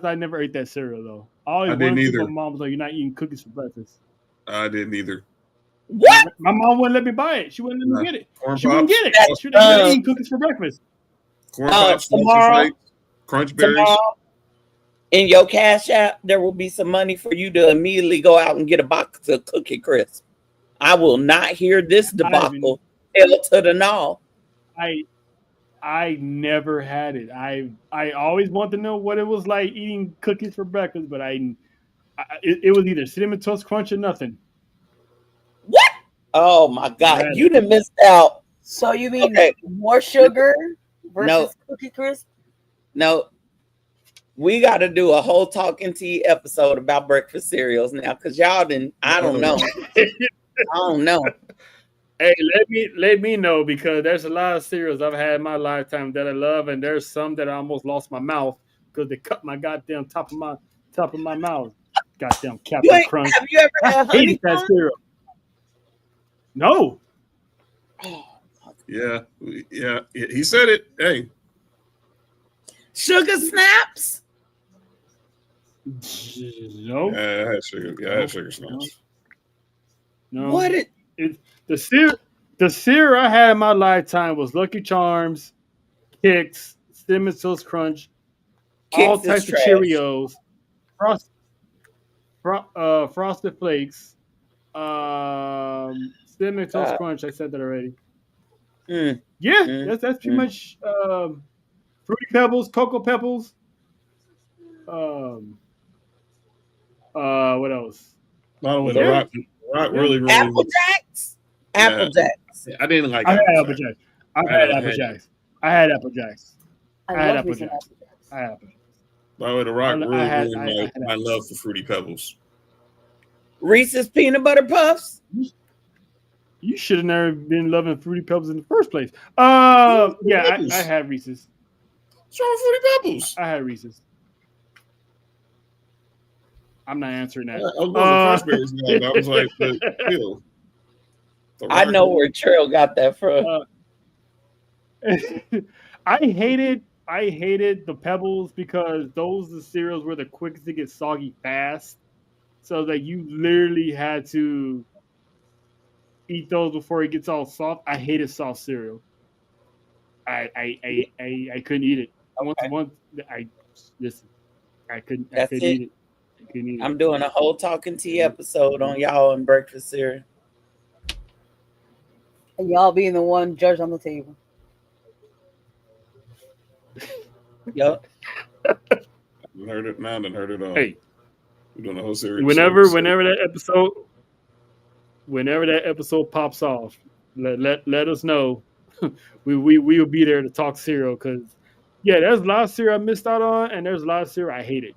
I never ate that cereal though. I always didn't wanted to. either. My mom was like, "You're not eating cookies for breakfast." I didn't either. What? My mom wouldn't let me buy it. She wouldn't let me get it. Corn She wouldn't Pops? get it. She was like, "You're not eating cookies for breakfast." Corn Pops, tomorrow- Flakes, Crunch Berries. Tomorrow, in your Cash App, there will be some money for you to immediately go out and get a box of Cookie Crisp. I will not hear this debacle. Hell to the no. I never had it. I always wanted to know what it was like eating cookies for breakfast, but it was either Cinnamon Toast Crunch or nothing. What? Oh my God! Right. You done missed out. So you mean more sugar versus Cookie Crisp? No. We got to do a whole Talking Tea episode about breakfast cereals now, because y'all didn't. I don't know. I don't know. Hey, let me know, because there's a lot of cereals I've had in my lifetime that I love, and there's some that I almost lost my mouth because they cut my goddamn top of my mouth. Goddamn Captain Crunch. Have you ever had I hated honey that cereal. No. Yeah. He said it. Hey. Sugar Snaps? No. Yeah, I had sugar. Yeah, I had sugar snaps. No. What? The cereal I had in my lifetime was Lucky Charms, Kix, Cinnamon Toast Crunch, all Kix types is of trash. Cheerios, Frosted Flakes, Cinnamon Toast Crunch. I said that already. Yeah, that's pretty much Fruity Pebbles, Cocoa Pebbles. What else? By the way, the Rock really. Apple Jacks? Apple Jacks. I didn't like I had Apple Apple Jacks. Jacks. I had Apple Jacks. I had Apple Jacks. I had love Apple me some Jacks. Apple Jacks. I had Apple Jacks. By the way, the Rock really I ruined my love for Fruity Pebbles. Reese's Peanut Butter Puffs? You should have never been loving Fruity Pebbles in the first place. Yeah, I had Reese's. What's wrong with Fruity Pebbles? I had Reese's. I'm not answering that. I was going to Crunch Berries. I was like, but still. I know where Trail got that from. I hated the Pebbles because those are the cereals were the quickest to get soggy fast. So that you literally had to eat those before it gets all soft. I hated soft cereal. I couldn't eat it. Okay. Once I listen, I couldn't That's it. eat it. I couldn't eat it. I'm doing a whole talking tea episode on y'all and breakfast cereal. And y'all being the one judge on the table. Yup. Heard it now, then heard it all. Hey, we're doing a whole series. Whenever that episode pops off, let us know. we will be there to talk cereal because there's a lot of cereal I missed out on, and there's a lot of cereal I hated.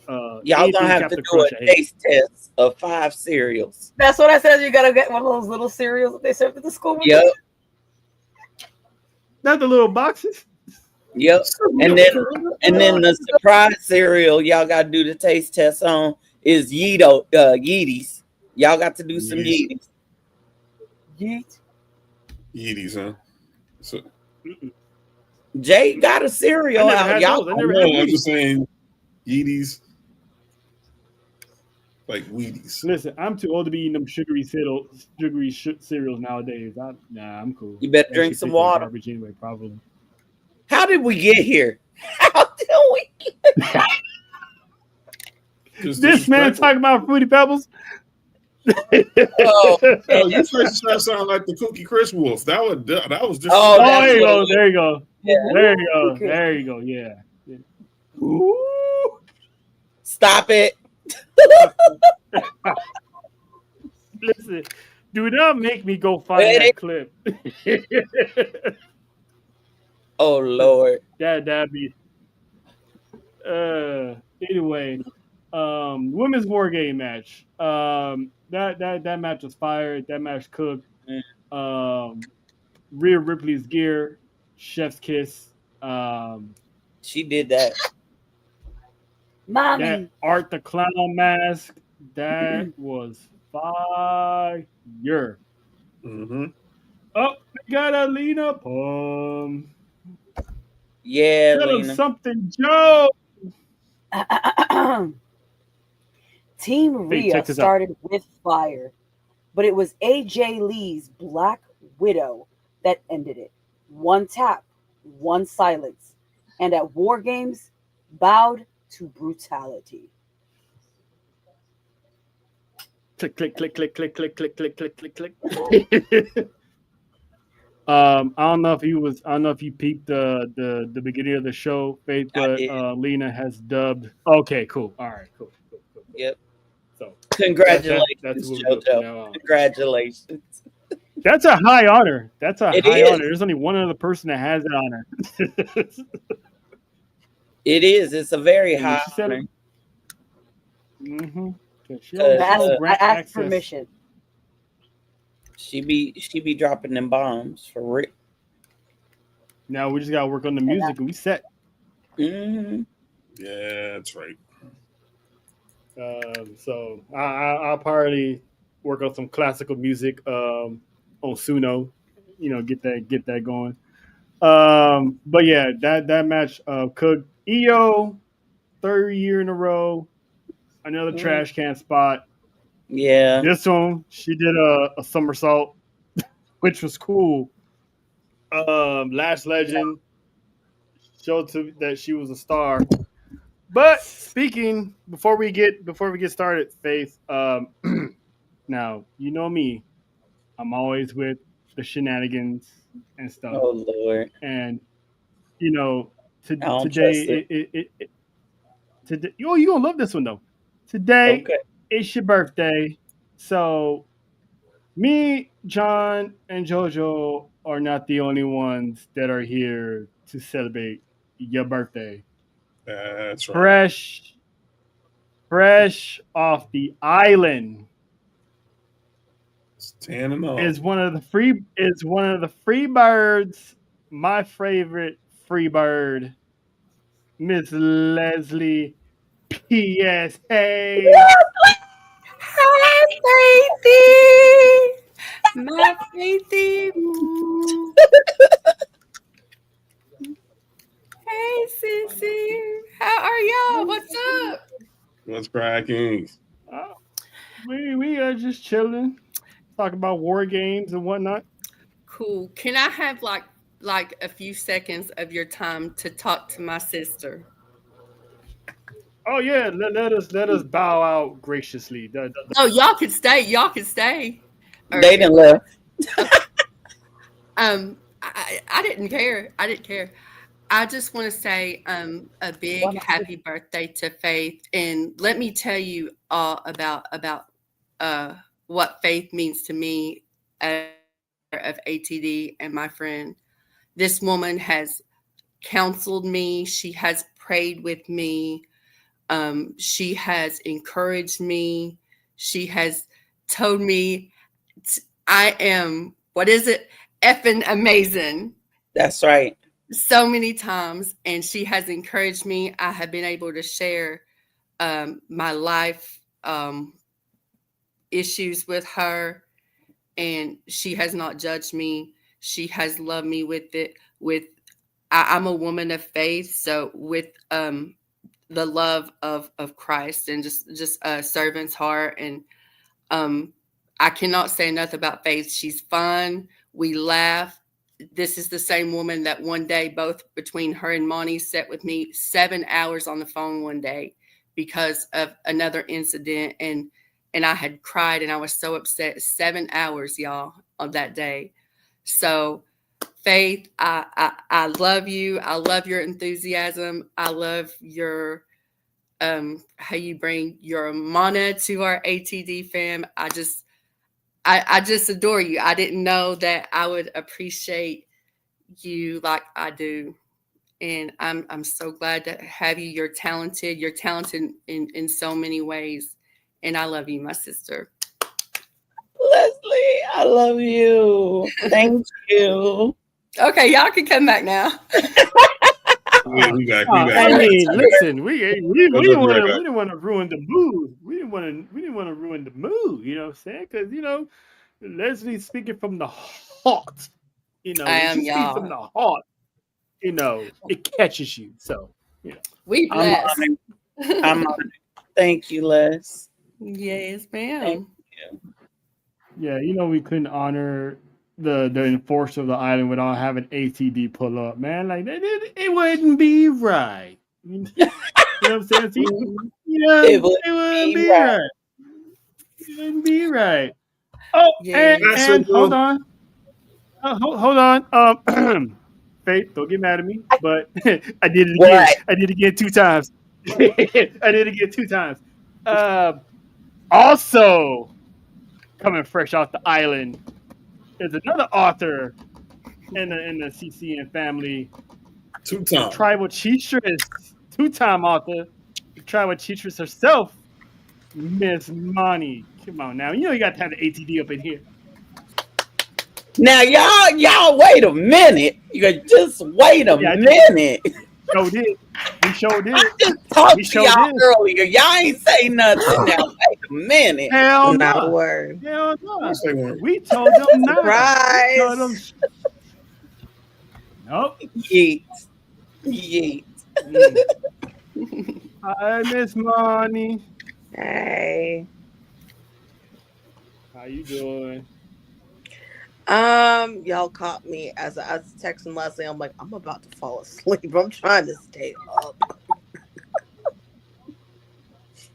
Y'all gonna have to do a taste test of 5 cereals. That's what I said. You gotta get one of those little cereals that they serve at the school. Yep. Not the little boxes. Yep. And then the surprise cereal y'all gotta do the taste test on is Yeeties. Y'all got to do some Yeeties. Yeeties, huh? So Jay got a cereal out. Y'all I'm just saying Yeeties. Like Wheaties. Listen, I'm too old to be eating them sugary cereals nowadays. I'm cool. You better drink some water. Garbage anyway, probably. How did we get here? This man talking about Fruity Pebbles? Oh, you first try to sound like the Cookie Crisp Wolf. That was just. Oh, there you go. There you go. Yeah. There you go. Yeah. Ooh. Stop it. Listen, do not make me go find that clip. Oh Lord. That'd be anyway. Women's war game match. That match was fired. That match cooked. Rhea Ripley's gear, chef's kiss. She did that. Mommy. That Art the Clown mask, that was fire. Mm-hmm. Oh, we got a Lena Pum. Yeah, Tell Lena. him something, Joe. Team Rhea started with fire, but it was AJ Lee's Black Widow that ended it. One tap, one silence, and at War Games, bowed to brutality. Click, click, click, click, click, click, click, click, click, click, click. I don't know if you peeped the beginning of the show, Faith, but Lena has dubbed. Okay, cool. All right, cool. Yep. So congratulations, that's JoJo. Congratulations. That's a high honor. That's a high is. honor. There's only one other person that has that honor. It is. It's a very high honor. Mm-hmm. I asked permission. She be dropping them bombs for real. Now we just gotta work on the music and we set. Mm-hmm. Yeah, that's right. So I'll probably work on some classical music on Suno, get that going. But yeah, that match cooked. EO, third year in a row, another trash can spot. Yeah, this one she did a somersault, which was cool. Last Legend showed that she was a star. But speaking before we get started, Faith. Now you know me, I'm always with the shenanigans and stuff. Oh Lord! And today, today, you're gonna love this one though. Today, it's your birthday, so me, John, and JoJo are not the only ones that are here to celebrate your birthday. That's right. Fresh off the island. Standing is one of the free birds. My favorite free bird, Miss Leslie P.S. Hey, baby. My Faithy. Hey, Sissy. How are y'all? What's up? What's cracking? Uh, we are just chilling, talking about war games and whatnot. Cool. Can I have like a few seconds of your time to talk to my sister? Oh yeah, let us bow out graciously. Oh, y'all can stay. Y'all can stay. They didn't Okay. left. I didn't care. I didn't care. I just want to say a Why big my sister? happy birthday to Faith, and let me tell you all about uh, what faith means to me as a of ATD and my friend. This woman has counseled me. She has prayed with me. She has encouraged me. She has told me I am, what is it? Effing amazing That's right. so many times. And she has encouraged me. I have been able to share my life issues with her, and she has not judged me. She has loved me with it. I'm a woman of faith, so with the love of Christ and just a servant's heart. And um, I cannot say enough about Faith. She's fun. We laugh. This is the same woman that one day, both between her and Monty, sat with me 7 hours on the phone one day because of another incident, and I had cried and I was so upset. 7 hours, y'all, of that day. So, Faith, I love you. I love your enthusiasm. I love your how you bring your mana to our ATD fam. I just adore you. I didn't know that I would appreciate you like I do. And I'm so glad to have you. You're talented. You're talented in so many ways. And I love you, my sister. Leslie, I love you. Thank you. Okay, y'all can come back now. Yeah, we back. I mean, listen, we Let's didn't be right want to back. we didn't want to ruin the mood. We didn't want to ruin the mood. You know what I'm saying? Because Leslie's speaking from the heart. I When am, she speaks from y'all. the heart, it catches you. So, We I'm blessed. honored. I'm honored. Thank you, Les. Yes, Thank ma'am. you. yeah, we couldn't honor the enforcer of the island without having ATD pull up, man. Like it wouldn't be right. You know what I'm saying? See, Mhm. It would it wouldn't be be right. right. It wouldn't be right. Oh, Yes. and hold on. Hold on. Faith, don't get mad at me, but I did it again. What? I did it again 2 times. I did it again 2 times. Uh, Also, coming fresh off the island is another author in the CCN family, 2 the times. tribal cheatress, 2-time author, the tribal cheatress herself, Miss Monty. Come on now, you got to have the ATD up in here. Now, y'all, wait a minute. You just wait a Yeah, minute. showed it. We showed I it. just talked We to showed y'all it. earlier. Y'all ain't say nothing. Now, wait a minute. Hell Not a no. word. Hell I no. say one. We told them nah. We told them Surprise! nope. Yeet. Yeet. Mm. Hi, Miss Monty. Hey. How you doing? Y'all caught me as I was texting Leslie. I'm like, I'm about to fall asleep. I'm trying to stay up.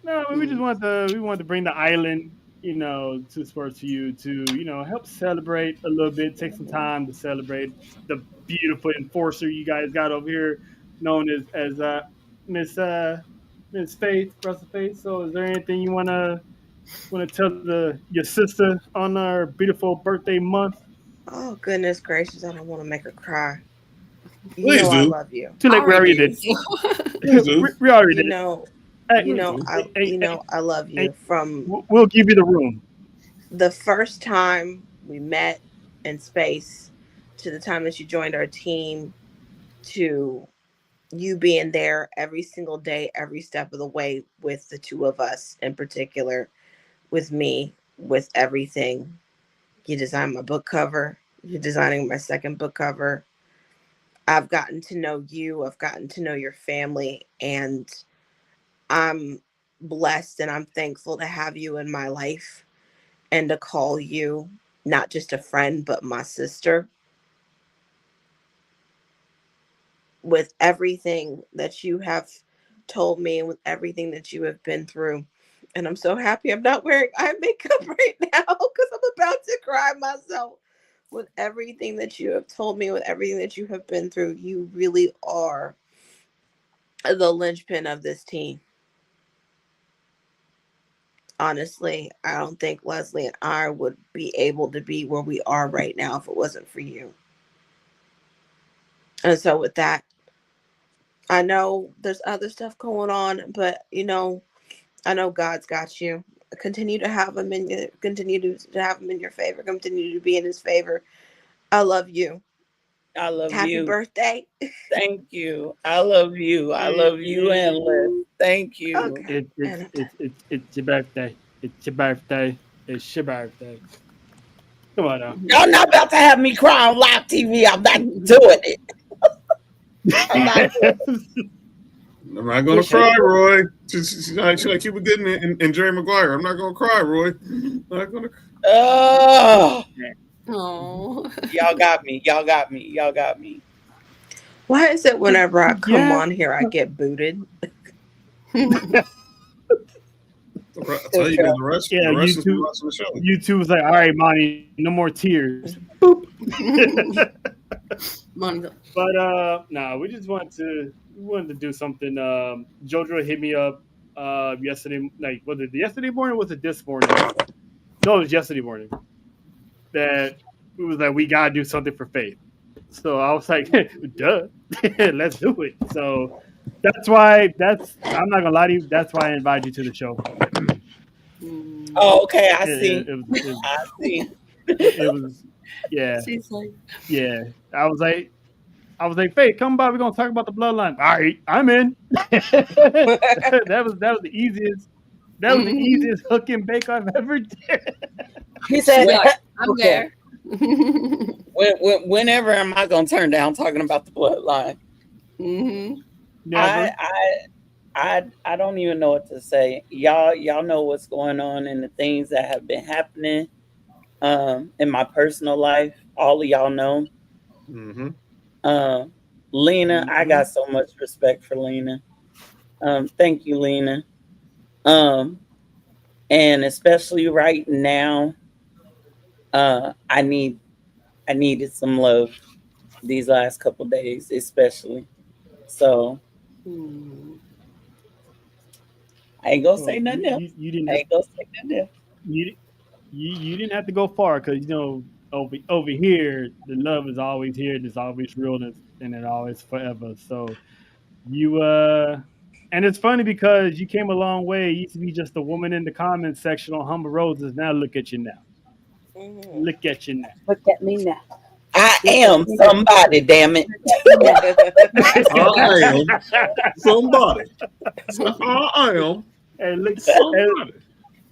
No, we want to bring the island, to sports to you to, help celebrate a little bit, take some time to celebrate the beautiful enforcer you guys got over here, known as Miss Miss Faith, Russell Faith. So, is there anything you want to tell your sister on our beautiful birthday month? Oh goodness gracious! I don't want to make her cry. You Please know I do. love you. Too I late. We already already did. did. Please do. We already You did. know, Hey, you Please know do. I hey, I love hey, you from we'll give you the room. the first time we met in space to the time that you joined our team to you being there every single day, every step of the way with the two of us in particular, with me, with everything. You designed my book cover. You're designing my second book cover. I've gotten to know you. I've gotten to know your family. And I'm blessed and I'm thankful to have you in my life and to call you not just a friend, but my sister. With everything that you have told me and with everything that you have been through. And I'm so happy I'm not wearing eye makeup right now because I'm about to cry myself. With everything that you have told me, with everything that you have been through, you really are the linchpin of this team. Honestly, I don't think Leslie and I would be able to be where we are right now if it wasn't for you. And so with that, I know there's other stuff going on, but I know God's got you. Continue to have him in your, continue to have him in your favor. Continue to be in his favor. I love you. I love Happy you. birthday. Thank you. I love you. I love you and Liz. Thank you. Okay. It's your birthday. It's your birthday. It's your birthday. Come on now. Y'all not about to have me cry on live TV. I'm not doing it. I'm not doing it. I'm not gonna cry, Roy. Should I keep it good and Jerry Maguire? I'm not gonna cry, Roy. I'm not gonna. Oh, Oh. y'all got me. Y'all got me. Y'all got me. Why is it whenever I come Yeah. on here, I get booted? I'll tell you because the rest of YouTube. watching the show. YouTube was like, all right, Monty, no more tears. Boop. Monica. But no, we wanted to do something. Jojo hit me up yesterday. Like, was it yesterday morning? Or was it this morning? No, it was yesterday morning. That it was like we gotta do something for Faith. So I was like, duh, let's do it. So that's why. I'm not gonna lie to you. That's why I invited you to the show. Oh, okay. I see. I see. It was, yeah, She's like, yeah. I was like, Faith, come by. We're gonna talk about the bloodline. All right, I'm in. that was the easiest. That was the easiest hook and bake I've ever did. He said, I'm okay. there. Whenever am I gonna turn down talking about the bloodline? Never. I don't even know what to say. Y'all know what's going on and the things that have been happening in my personal life. All of y'all know. Mm-hmm. Lena, I got so much respect for Lena. Thank you, Lena. And especially right now, I needed some love these last couple days, especially. So I ain't gonna say nothing else. You didn't I ain't gonna say nothing else. you didn't have to go far because over here the love is always here. There's always realness and it always forever. So you and it's funny because you came a long way. You used to be just a woman in the comments section on Humble Roses. Now look at you now. Look at you now. Look at me now. I am somebody, damn it. I am somebody. I am And look, somebody.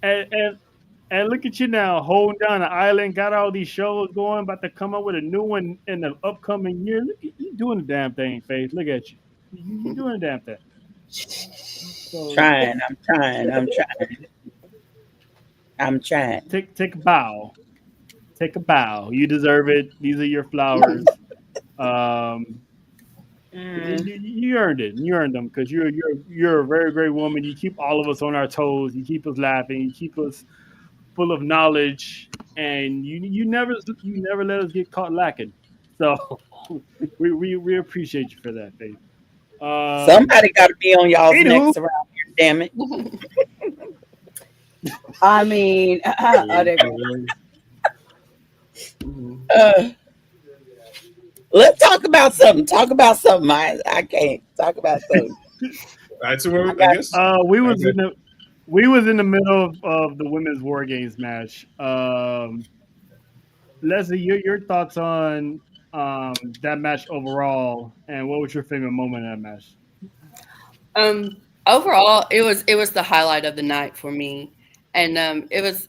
and look at you now, holding down an island, got all these shows going, about to come up with a new one in the upcoming year. Look at you doing the damn thing, Faith. Look at you. You doing the damn thing. So, I'm trying. Take a bow. Take a bow. You deserve it. These are your flowers. You earned it. You earned them because you're a very great woman. You keep all of us on our toes. You keep us laughing. You keep us full of knowledge, and you never let us get caught lacking. So we appreciate you for that, Faith. Somebody got to be on y'all's necks around here, damn it. I mean, let's talk about something. Talk about something. I can't talk about something. All right, so I guess we was in the middle of the women's war games match. Leslie, your thoughts on that match overall, and what was your favorite moment in that match? Overall, it was the highlight of the night for me, and it was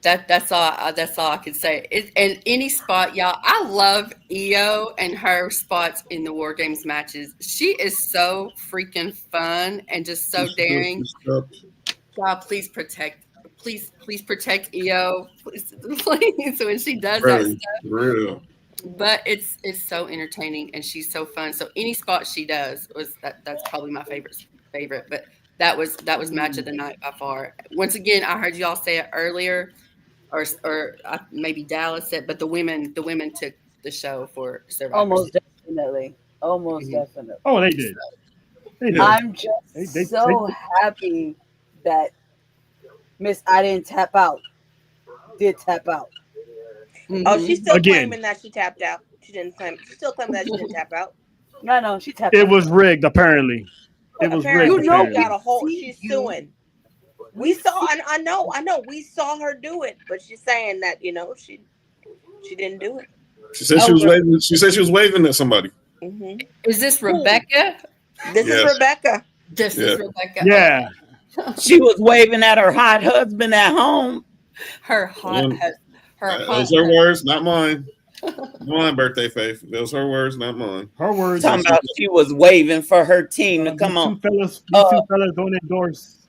That's all. That's all I can say. And any spot, y'all. I love Io and her spots in the War Games matches. She is so freaking fun and just so daring. God, please protect Io, please, please, when she does that Really, stuff. real. But it's so entertaining and she's so fun. So any spot she does that's probably my favorite. But that was match of the night by far. Once again, I heard y'all say it earlier, or maybe Dallas said, but the women took the show for Survivor Almost Series. definitely. Almost definitely. Oh, they did. They did. Yeah. I'm just so happy that Miss I didn't tap out did tap out. Oh, she's still Again. claiming that she tapped out. She didn't claim. She's still claiming that she didn't tap out. No, she tapped It out. was rigged, apparently. It was Apparently, rigged. You know, she got a whole. see She's you. suing. We saw. I know. We saw her do it, but she's saying that she didn't do it. She said she was waving. She said she was waving at somebody. Mm-hmm. Is this Rebecca? This is Rebecca. This is Rebecca. Yeah. She was waving at her hot husband at home. Her hot. Those are words, not mine. Mine, birthday faith. Those are words, not mine. Her words. Talking about she was waving for her team to come on. These two fellas don't endorse.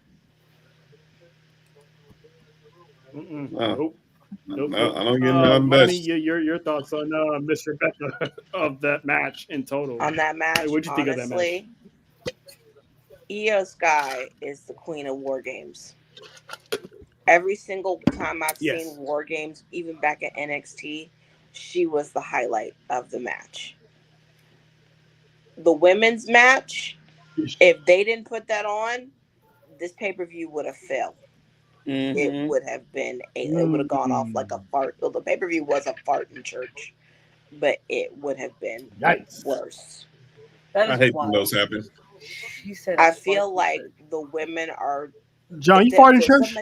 Nope. Nope. I don't get none best. Your thoughts on Miss Rebecca of that match in total? On that match, what'd you think of that match? Io Sky is the queen of War Games. Every single time I've seen War Games, even back at NXT, she was the highlight of the match. The women's match, if they didn't put that on, this pay-per-view would have failed. Mm-hmm. It would have been it would have gone off like a fart. Well, the pay-per-view was a fart in church, but it would have been worse. I hate when those happen. I feel like the women are. John, you fart in church?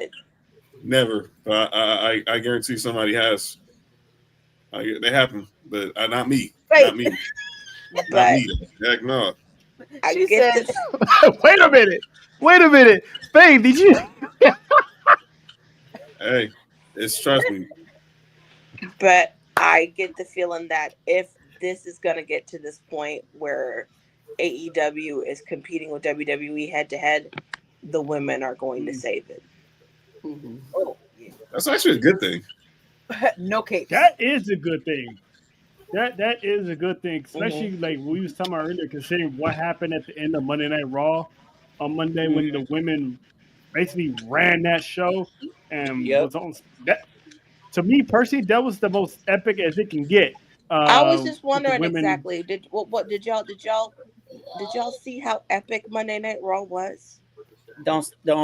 Never. But I guarantee somebody has. They happen, but not me. Not me. Not me. Heck no. I get Wait a minute. Faye, did you? Hey, trust me. But I get the feeling that if this is going to get to this point where AEW is competing with WWE head to head, the women are going to save it. Mm-hmm. Oh, yeah. That's actually a good thing. No case. That is a good thing. That is a good thing, especially like we was talking about earlier, considering what happened at the end of Monday Night Raw on Monday when the women basically ran that show and was on that. To me personally, that was the most epic as it can get. I was just wondering exactly. Did y'all see how epic Monday Night Raw was? Don't. The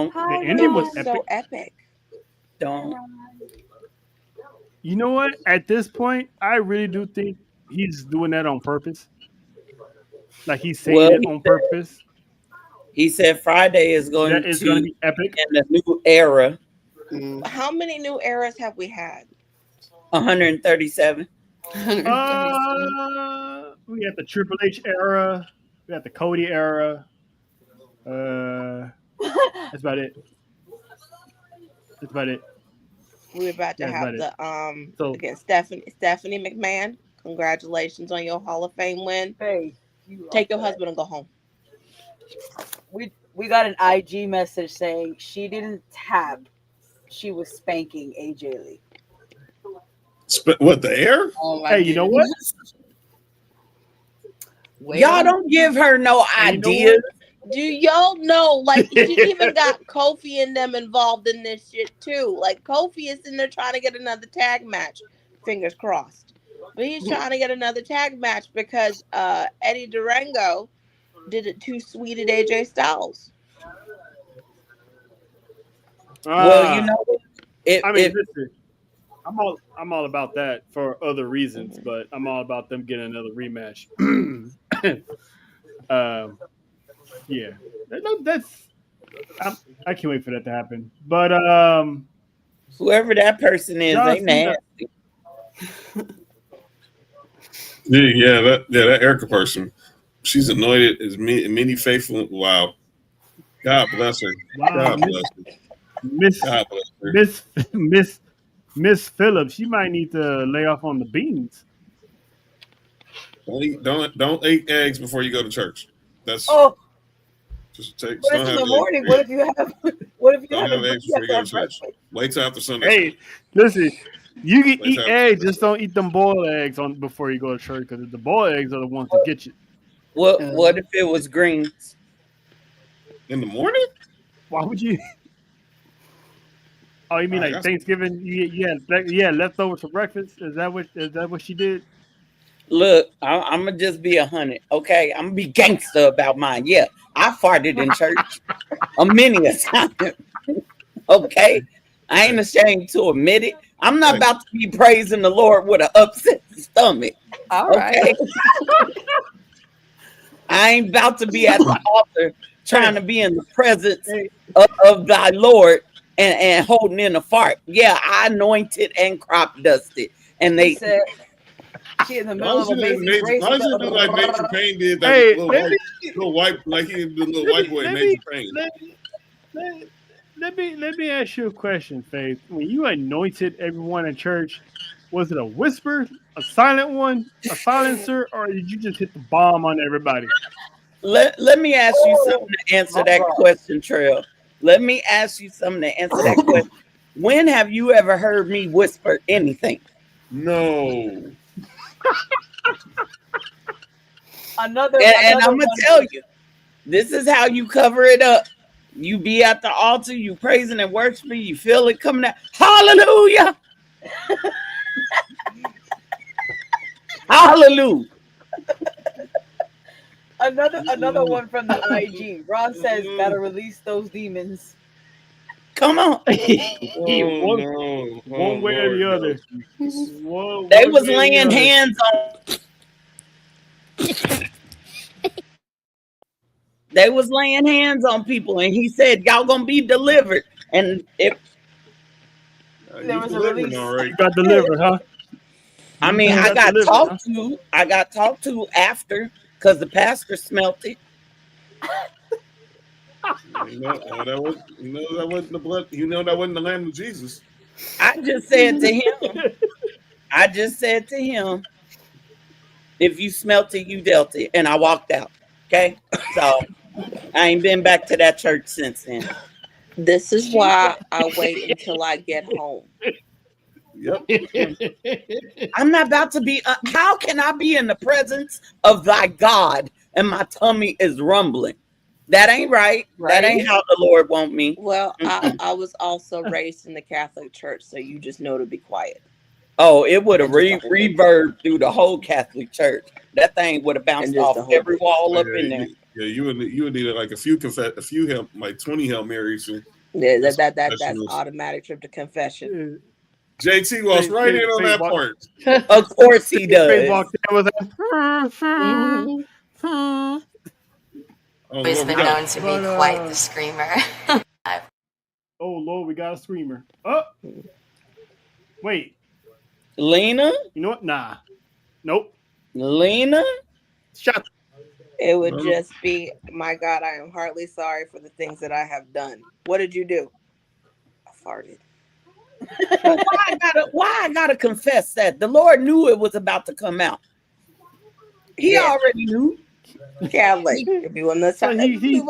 ending was epic. So epic. Don't. You know what? At this point, I really do think he's doing that on purpose. Like he's saying it on purpose. He said Friday is going to be epic in a new era. How many new eras have we had? 137. We had the Triple H era. We had the Cody era. That's about it. We're about to have the again Stephanie McMahon. Congratulations on your Hall of Fame win. Hey, take your husband and go home. We got an IG message saying she didn't tap. She was spanking AJ Lee. What, the air? Oh, hey, you know what? Y'all don't give her no ideas. Do y'all know, like, she even got Kofi and them involved in this shit, too. Like, Kofi is in there trying to get another tag match. Fingers crossed. But he's trying to get another tag match because Eddie Durango did it too sweet at AJ Styles. Well, you know, listen, I'm all about that for other reasons, but I'm all about them getting another rematch. Yeah, I can't wait for that to happen. But whoever that person is, they nasty. that Erica person, she's anointed as many faithful. Wow, God bless her. Wow. God bless her. Miss Miss Phillips, you might need to lay off on the beans. Don't eat eggs before you go to church. That's Oh, just take. but Don't it's in have the eggs. morning. What if you have? What if you Don't have have it? eggs You before have you to go have to church. breakfast. Wait till after Sunday. Hey, listen, you can Wait eat till eggs, just don't eat them boiled eggs on before you go to church, because the boiled eggs are the ones that get you. What if it was greens? in the morning. Why would you? Oh, you mean I like got Thanksgiving? You had leftovers for breakfast? Is that what she did? Look, I'm gonna just be 100. Okay, I'm gonna be gangster about mine. Yeah, I farted in church a many a time. Okay, I ain't ashamed to admit it. I'm not about to be praising the Lord with an upset stomach. All right. Okay, I ain't about to be at the altar trying to be in the presence of thy Lord and holding in a fart. Yeah, I anointed and crop dusted, and He they said she in the Why middle of don't you Amazing Grace. why don't you do like Major Payne did that Hey, little white like he did the little let white me boy let Major me Payne? let me ask you a question, Faith. When you anointed everyone in church, was it a whisper, a silent one, a silencer, or did you just hit the bomb on everybody? let me ask you something to answer my that God. question, Trail. Let me ask you something to answer that question. When have you ever heard me whisper anything? No. Another And I'm gonna one. tell you, this is how you cover it up. You be at the altar, you praising and worshiping, you feel it coming out. Hallelujah! Hallelujah! Another one from the IG. Ron says, "Gotta release those demons." Come on. Oh no. One way or Lord, the no. other. They One was way or the laying other. hands on. They was laying hands on people, and he said, "Y'all gonna be delivered." And it, There He's was a delivering release. all right. You got delivered, huh? I mean, You I got got delivered, huh? talked to. I got talked to after because the pastor smelt it. That wasn't the blood. That wasn't the Lamb of Jesus. I just said to him, if you smelt it, you dealt it. And I walked out. Okay. So I ain't been back to that church since then. This is why I wait until I get home. Yep. I'm not about to be. How can I be in the presence of thy God and my tummy is rumbling? That ain't right. That ain't how the Lord want me. Well, I was also raised in the Catholic Church, so you just know to be quiet. Oh, it would have reverbed through the whole Catholic Church. That thing would have bounced off every wall up in there. Yeah, you would need like a few like 20 Hail Marys. Yeah, that's automatic trip to confession. JT walks right in on that part. Of course he does. Always been known to be quite the screamer. Oh Lord, we got a screamer. Oh, wait, Lena? You know what? Nah, nope. Lena? Shut. It would just be, my God, I am heartily sorry for the things that I have done. What did you do? I farted. Why I gotta confess that? The Lord knew it was about to come out. He already knew. Catholic. It'd be one of those times. It would be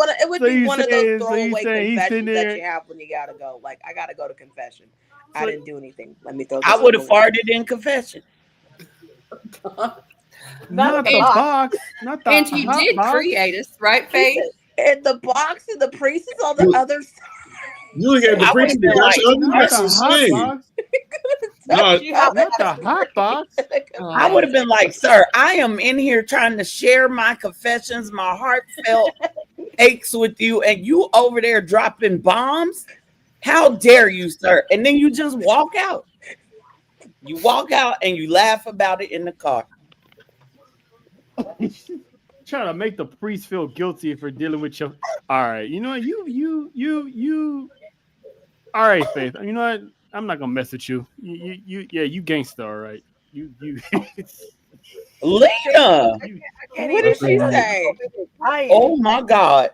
one of those throwaway confessions that you have when you gotta go. Like, I gotta go to confession. I didn't do anything. Let me throw this. I would have farted in confession. Not the box. Not the And he did box. create us, right, Faith? And the box and the priest is on the other side. You gave the priest the not the hot box. I would have been like, sir, I am in here trying to share my confessions, my heartfelt aches with you, and you over there dropping bombs? How dare you, sir? And then you just walk out. You walk out and you laugh about it in the car. Trying to make the priest feel guilty for dealing with your. All right, you know what? You. All right, Faith. You know what? I'm not gonna mess with you. You gangster. All right. You. Lena. What did she say? Oh my God.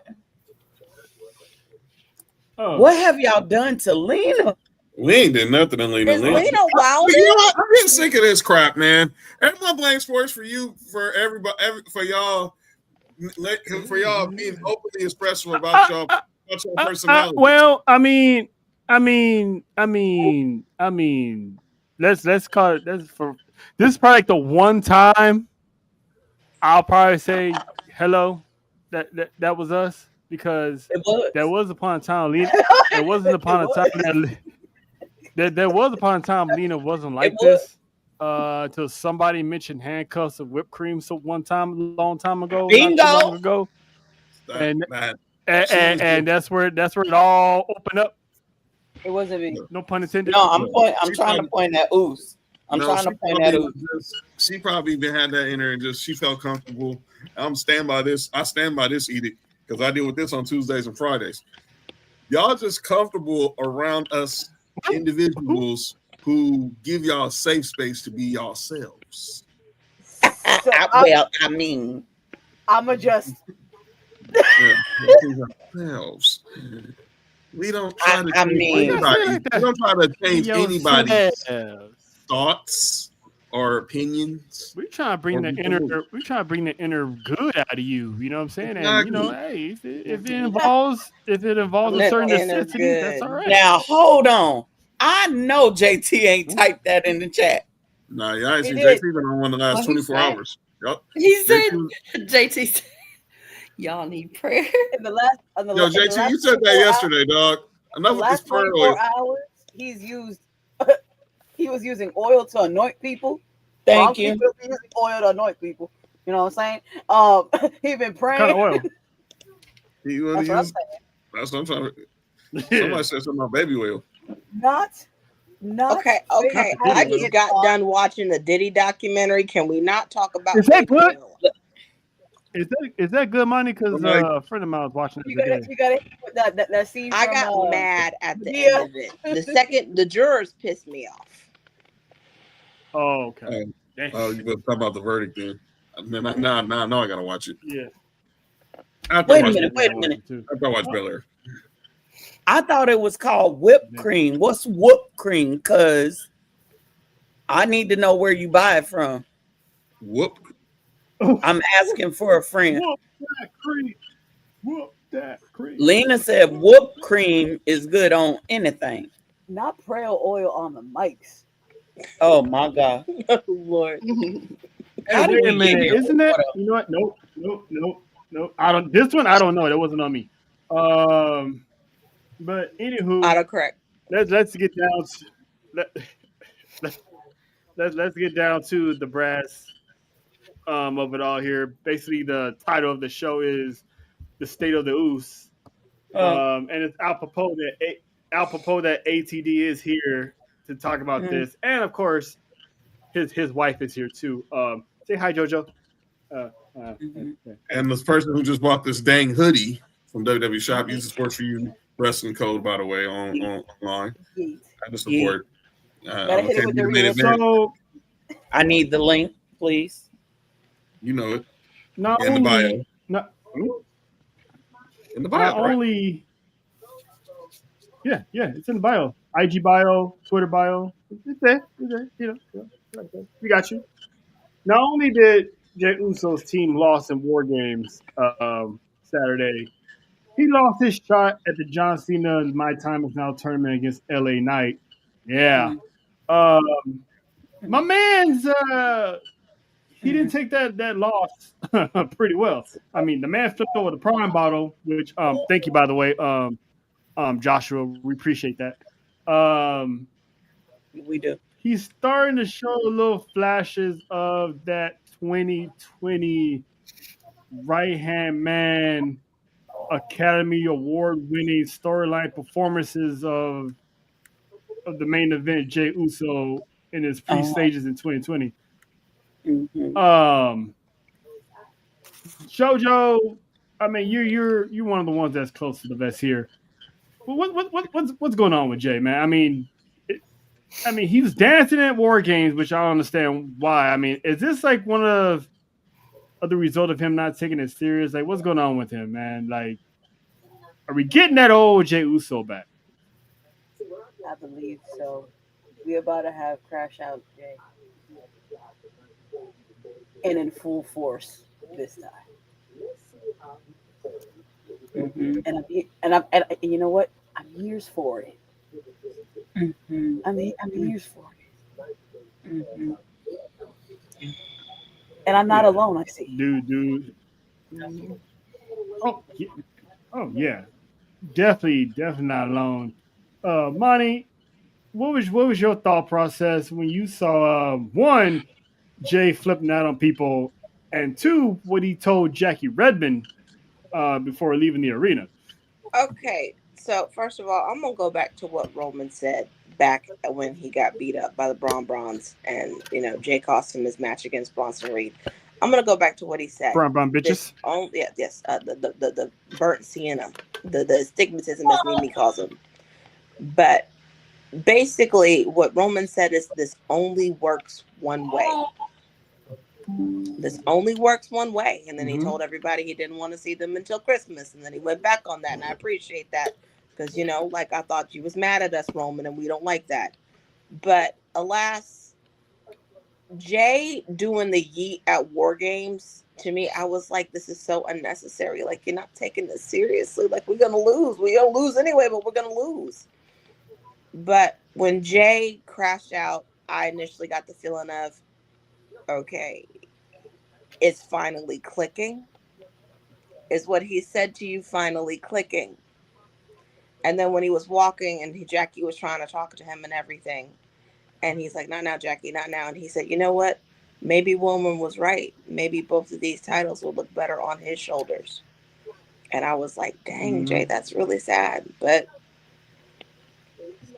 Oh. What have y'all done to Lena? We ain't did nothing in Lena. Is Lena You know wilding? what? I'm getting sick of this crap, man. Everyone blames sports for you, for everybody, for y'all being openly expressive about your personality. Well, I mean, let's call it. This is probably like the one time I'll probably say hello. That was us, because It was. there was upon a time Lena. There wasn't upon a time there was upon a time Lena wasn't like this. Until somebody mentioned handcuffs of whipped cream long time ago, Bingo. not too long ago, and that's where it all opened up. It wasn't me. No pun intended. No, I'm trying to point at Oos. She probably even had that in her and she felt comfortable. I stand by this edict, because I deal with this on Tuesdays and Fridays. Y'all just comfortable around us individuals who give y'all a safe space to be yourselves. So I'ma just ourselves. We don't try to change anybody. We don't try to change anybody's thoughts or opinions. We trying to bring the inner good out of you. You know what I'm saying? And you know, hey, if it involves a certain necessity, that's all right. Now hold on. I know JT ain't typed that in the chat. Nah, y'all ain't seen JT been on one of the last 24 hours. Yep. He said, JT said, y'all need prayer. In the last, JT, you said that yesterday, dog. Enough with this prayer oil. Hours, he was using oil to anoint people. Thank you. Using oil to anoint people. You know what I'm saying? He been praying. What kind of oil? That's what I'm trying to. Somebody said something about baby oil. Not. Okay. I just got done watching the Diddy documentary. Can we not talk about? Is that good? Is that good money? Because a friend of mine was watching it today. You got it. That scene. I got mad at the end of it. The jurors pissed me off. Oh, okay. Oh, you better talk about the verdict then. Now I gotta watch it. Yeah. Wait a minute. After I watch Bel Air. I thought it was called whipped cream. What's whipped cream? Because I need to know where you buy it from. Whoop. I'm asking for a friend. Whoop that cream. Whoop that cream. Lena said whipped cream is good on anything. Not prayer oil on the mics. Oh my God. Oh, Lord. How Wait a minute. Isn't that? You know what? Nope. This one I don't know. That wasn't on me. But anywho, autocorrect. Let's get down. Let's get down to the brass of it all here. Basically, the title of the show is "The State of the Oos," and it's apropos that ATD is here to talk about this, and of course, his wife is here too. Say hi, JoJo. And this person who just bought this dang hoodie from WWE Shop uses S4UWrestling wrestling code, by the way, online. I just support. So I need the link, please. You know it. In the bio. In the bio. Only. Yeah, it's in the bio. IG bio, Twitter bio. It's there. You know, we got you. Not only did Jey Uso's team lost in War Games Saturday, he lost his shot at the John Cena and My Time Is Now tournament against LA Knight. Yeah. My man's he didn't take that loss pretty well. I mean, the man flipped over the Prime bottle, which thank you, by the way, Joshua. We appreciate that. We do. He's starting to show little flashes of that 2020 right-hand man Academy Award-winning storyline performances of the main event, Jey Uso, in his pre-stages in 2020. JoJo, I mean, you're one of the ones that's close to the vest here. What's going on with Jey, man? I mean, he was dancing at War Games, which I don't understand why. I mean, is this like one of the result of him not taking it serious? Like, what's going on with him, man? Like, are we getting that old Jey Uso back? I believe so. We about to have Crash Out Jay, and in full force this time. Mhm. And you know what? I'm years for it. Mhm. I'm years for it, Mhm. and I'm not Yeah, alone. I see. dude. Mhm. Oh, yeah. Oh yeah, definitely not alone. Monty, what was your thought process when you saw one Jay flipping out on people, and two what he told Jackie Redmond before leaving the arena? Okay, so first of all, I'm gonna go back to what Roman said back when he got beat up by the Bronze, and Jay cost him his match against Bronson Reed. I'm gonna go back to what he said. Brown This bitches. only, yes, the burnt sienna, the astigmatism as Mimi calls him. But basically, what Roman said is this only works one way. This only works one way. And then he Mm-hmm. told everybody he didn't want to see them until Christmas. And then he went back on that. And I appreciate that because, like I thought you was mad at us, Roman, and we don't like that. But alas, Jay doing the yeet at War Games, to me, I was like, this is so unnecessary. Like, you're not taking this seriously. Like, we're going to lose. We're going to lose anyway, but we're going to lose. But when Jay crashed out, I initially got the feeling of, okay, it's finally clicking. Is what he said to you finally clicking? And then when he was walking and Jackie was trying to talk to him and everything, and he's like, "Not now, Jackie, not now." And he said, "You know what? Maybe Woman was right. Maybe both of these titles will look better on his shoulders." And I was like, "Dang, Jay, Mm-hmm. that's really sad." But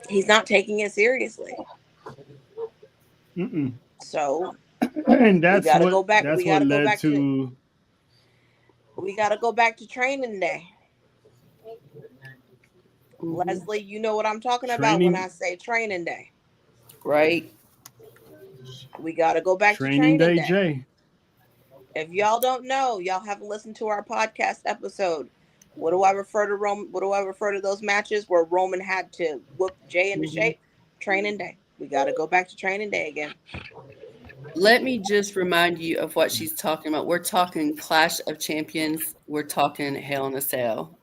he's not taking it seriously. Mm-mm. So And we that's got to what go back. that's what led to We got to go back to training day. Mhm. Leslie, you know what I'm talking about when I training say training day. Right. We got to go back to training training day day. Jay. If y'all don't know, y'all haven't listened to our podcast episode. What do I refer to What do I refer to those matches where Roman had to whoop Jay into Mhm. shape? Training day. We got to go back to training day again. Let me just remind you of what she's talking about. We're talking Clash of Champions. We're talking Hell in a Cell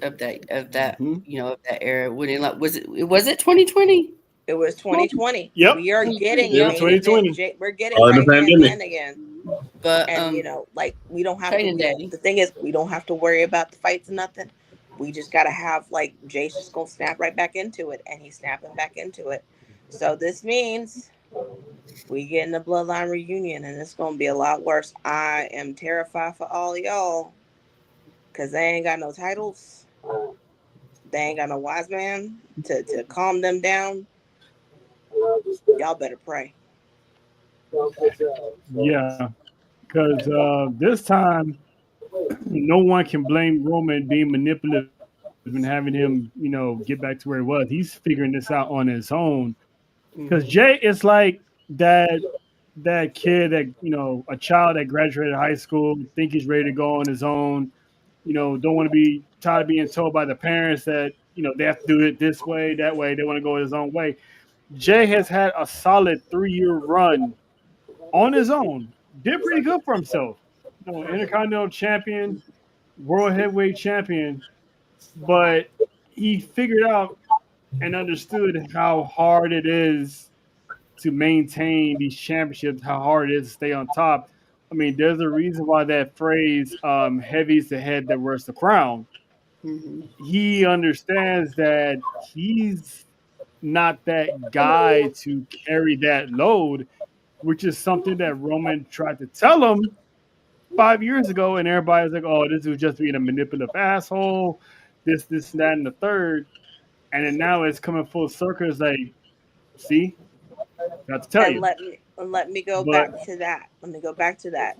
of that Mm-hmm. of that era. When was it 2020? It was 2020. Yep. We are getting Yeah, Yep. main event. 2020. We're getting In the right hand pandemic. men again. But And like we don't have to. Training Day. The thing is, we don't have to worry about the fights and nothing. We just gotta have like Jay's just gonna snap right back into it, and he's snapping back into it. So this means we getting the bloodline reunion, and it's gonna be a lot worse. I am terrified for all y'all because they ain't got no titles. They ain't got no wise man to calm them down. Y'all better pray. Yeah, because this time no one can blame Roman being manipulative and having him, get back to where he was. He's figuring this out on his own. Because Mhm. Jay is like that kid that a child that graduated high school, think he's ready to go on his own. Don't want to be tired of being told by the parents that they have to do it this way, that way. They want to go his own way. Jay has had a solid 3-year run on his own. Did pretty good for himself. Intercontinental champion, world heavyweight champion, but he figured out and understood how hard it is to maintain these championships, how hard it is to stay on top. I mean, there's a reason why that phrase, heavy's the head that wears the crown. Mhm. He understands that he's not that guy to carry that load, which is something that Roman tried to tell him 5 years ago, and everybody's like, "Oh, this was just being a manipulative asshole, this, that, and the third." And then now it's coming full circle. It's like, see, got to tell And you. let me go But back to that. Let me go back to that.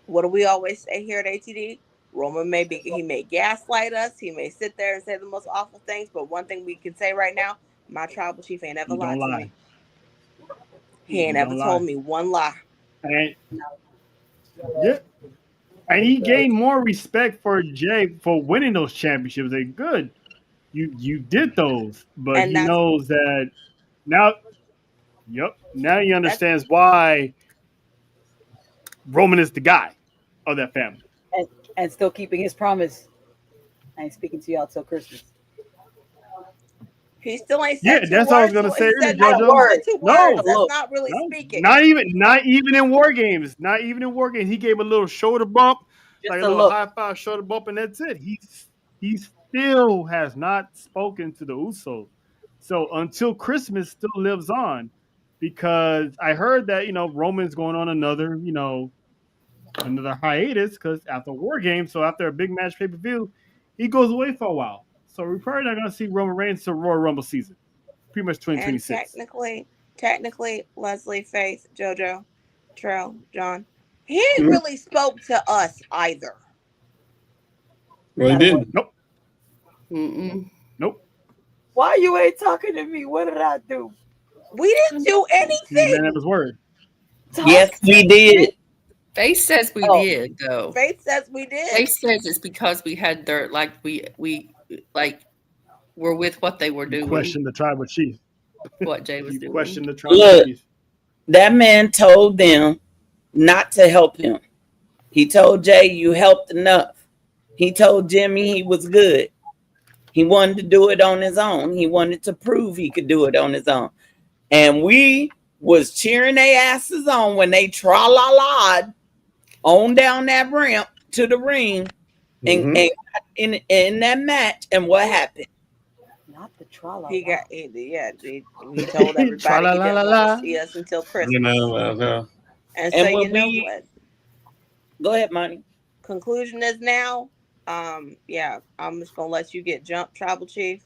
What do we always say here at ATD? Roman he may gaslight us, he may sit there and say the most awful things, but one thing we can say right now, my tribal chief ain't ever he don't lied to lie. me. He ain't He ever don't told lie. me one lie. And yeah, and he gained more respect for Jay for winning those championships. Like, good. you did those, but And he that's knows that now. Yep. Now he that's understands why Roman is the guy of that family. and still keeping his promise. I ain't speaking to y'all till Christmas. he still ain't Yeah, said two that's what I was words. gonna say He earlier, said Not a JoJo. he said word. two words. No, That's Look, not really no, speaking. not even in war games. Not even in war games. He gave a little shoulder bump, just like a a little look. high five shoulder bump, and that's it. He still has not spoken to the Usos. So until Christmas still lives on, because I heard that Roman's going on another hiatus because after war games, so after a big match pay per view, he goes away for a while. So we're probably not gonna see Roman Reigns till Royal Rumble season, pretty much And 2026. technically, Leslie, Faith, JoJo, Trell, John, he ain't Mhm. really spoke to us either. Well, he Not a word. didn't. Nope, Mm-mm. nope. Why you ain't talking to me? What did I do? We didn't do He's a man of anything. his word. Yes, Talk to we me. did. Faith says we Oh, did though. Faith says we did. Faith says it's because we had their we like were with what they were You doing, question the tribal chief. what Jay was You doing. question the tribal Look, chief. that man told them not to help him. He told Jay, you helped enough. He told Jimmy he was good. He wanted to do it on his own. He wanted to prove he could do it on his own. And we was cheering their asses on when they tra-la-la'd on down that ramp to the ring and, Mhm. and in that match. And what happened? not the tra la He la. got he told Tra everybody la he la la didn't want to la. see us until You Christmas. know, And so And you when know we what? go ahead, Monty. Conclusion is now, yeah, I'm just gonna let you get jumped, Tribal Chief,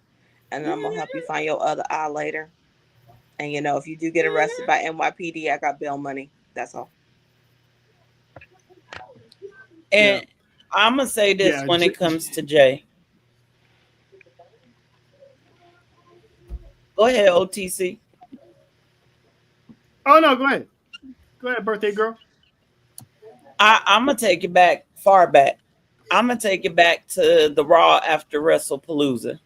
and then I'm gonna help you find your other eye later. And if you do get arrested by NYPD, I got bail money. That's all. Yeah, And I'm gonna say this yeah. when it comes to Jay. Go ahead, OTC. Oh no, go ahead. Go ahead, birthday girl. I'm gonna take it back far back. I'm gonna take it back to the Raw after WrestlePalooza,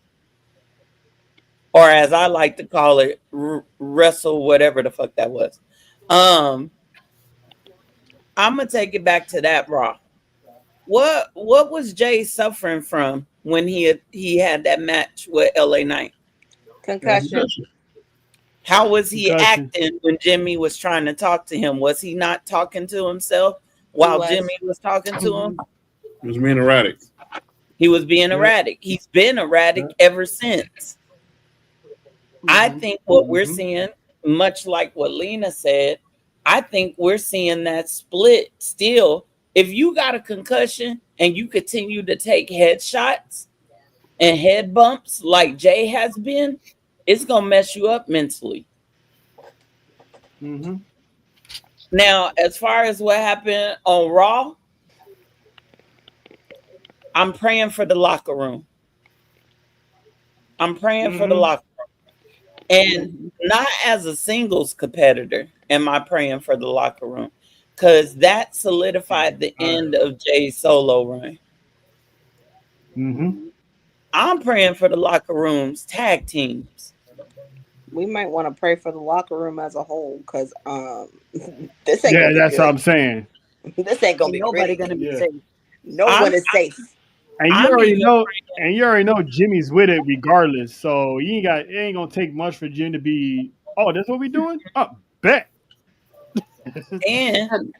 or as I like to call it, Wrestle whatever the fuck that was. Um, I'm gonna take it back to that Raw. What was Jay suffering from when he had that match with LA Knight? Concussion. How was he Concussion. acting when Jimmy was trying to talk to him? Was he not talking to himself He while was. Jimmy was talking to him? He was being erratic. He was being Yeah. erratic. He's been erratic ever since. I think what we're seeing, much like what Lena said, I think we're seeing that split still. If you got a concussion and you continue to take headshots and head bumps like Jay has been, it's gonna mess you up mentally. Mm-hmm. Now, as far as what happened on Raw, I'm praying for the locker room. I'm praying for the Mm-hmm. locker room. And not as a singles competitor am I praying for the locker room, because that solidified the end of Jay's solo run. Mm-hmm. I'm praying for the locker room's tag teams. We might want to pray for the locker room as a whole, because this ain't Yeah, gonna be that's what good. I'm saying. This ain't gonna Ain't be nobody pretty. gonna be Yeah. safe. No I'm, one is safe. And you I'm already even know, praying. and you already know Jimmy's with it regardless. So it ain't gonna take much for Jim to be. Oh, that's what we doing? Oh, bet. And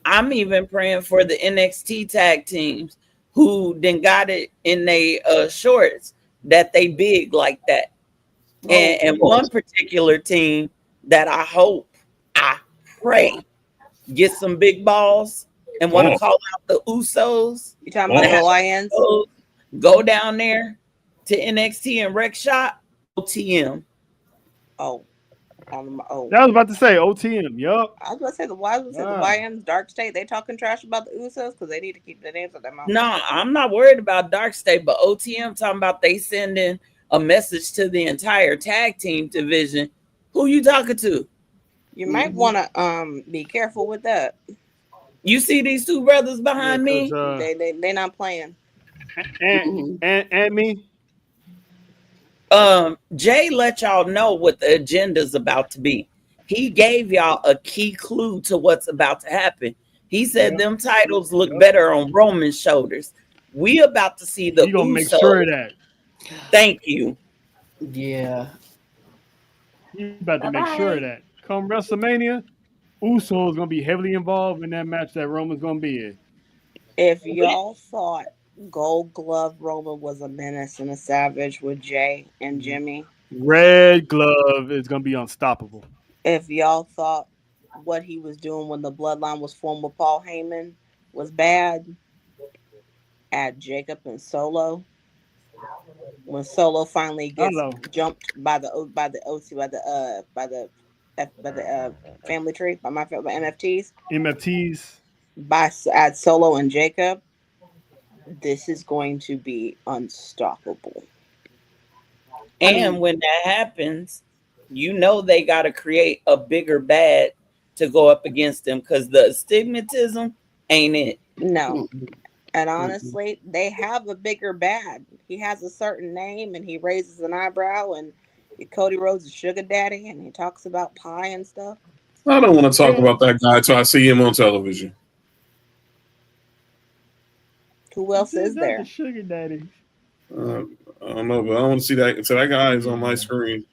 I'm even praying for the NXT tag teams who then got it in their shorts that they big like that. And one particular team that I pray get some big balls and want to call out the Usos. You talking about the Lions? Go down there to NXT and Rec Shop, OTM. Oh. That was about to say OTM. Yup. I was gonna say the YM's Dark State. They talking trash about the Usos because they need to keep their names out their mouth. No, I'm not worried about Dark State, but OTM talking about they sending a message to the entire tag team division. Who you talking to? You might want to be careful with that. You see these two brothers behind me? They not playing. And me. Jay let y'all know what the agenda's about to be. He gave y'all a key clue to what's about to happen. He said them titles look better on Roman's shoulders. We about to see the He gonna make Usos. sure of that. Thank you. Yeah. He about to make sure of that. Come WrestleMania, Uso is gonna be heavily involved in that match that Roman's gonna be in. If y'all thought Gold Glove Roman was a menace and a savage with Jay and Jimmy, Red Glove is gonna be unstoppable. if y'all thought what he was doing when the bloodline was formed with Paul Heyman was bad, add Jacob and Solo. When Solo finally gets jumped by the OC by the family tree by MFTs. MFTs. By add Solo and Jacob, this is going to be unstoppable. And when that happens, you know they got to create a bigger bad to go up against them because the stigmatism ain't it. No. And honestly, they have a bigger bad. He has a certain name and he raises an eyebrow and Cody Rhodes is sugar daddy and he talks about pie and stuff. I don't want to talk about that guy until I see him on television. Who else is there? The sugar daddy. I don't know, but I want to see that. So that guy is on my screen.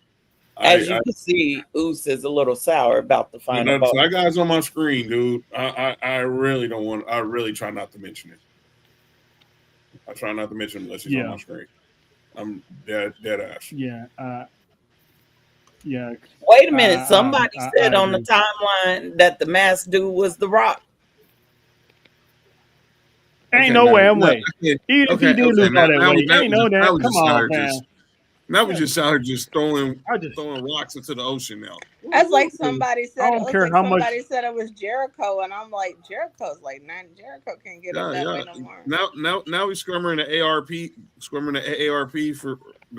As you can see, Oos is a little sour about the final. So that guy's on my screen, dude. I really don't want. I really try not to mention it. I try not to mention it unless he's on my screen. I'm dead ass. Yeah. Yeah. Wait a minute. Somebody said on the timeline that the masked dude was The Rock. Ain't no way. I'm waiting. Even if he did look all that way, ain't no that. Come on, man. Now we just out here just throwing rocks into the ocean now. That's like somebody said. I don't care how much. Somebody said it was Jericho, and I'm like, Jericho's like, Jericho can't get up that way no more. Now we squirming the ARP, to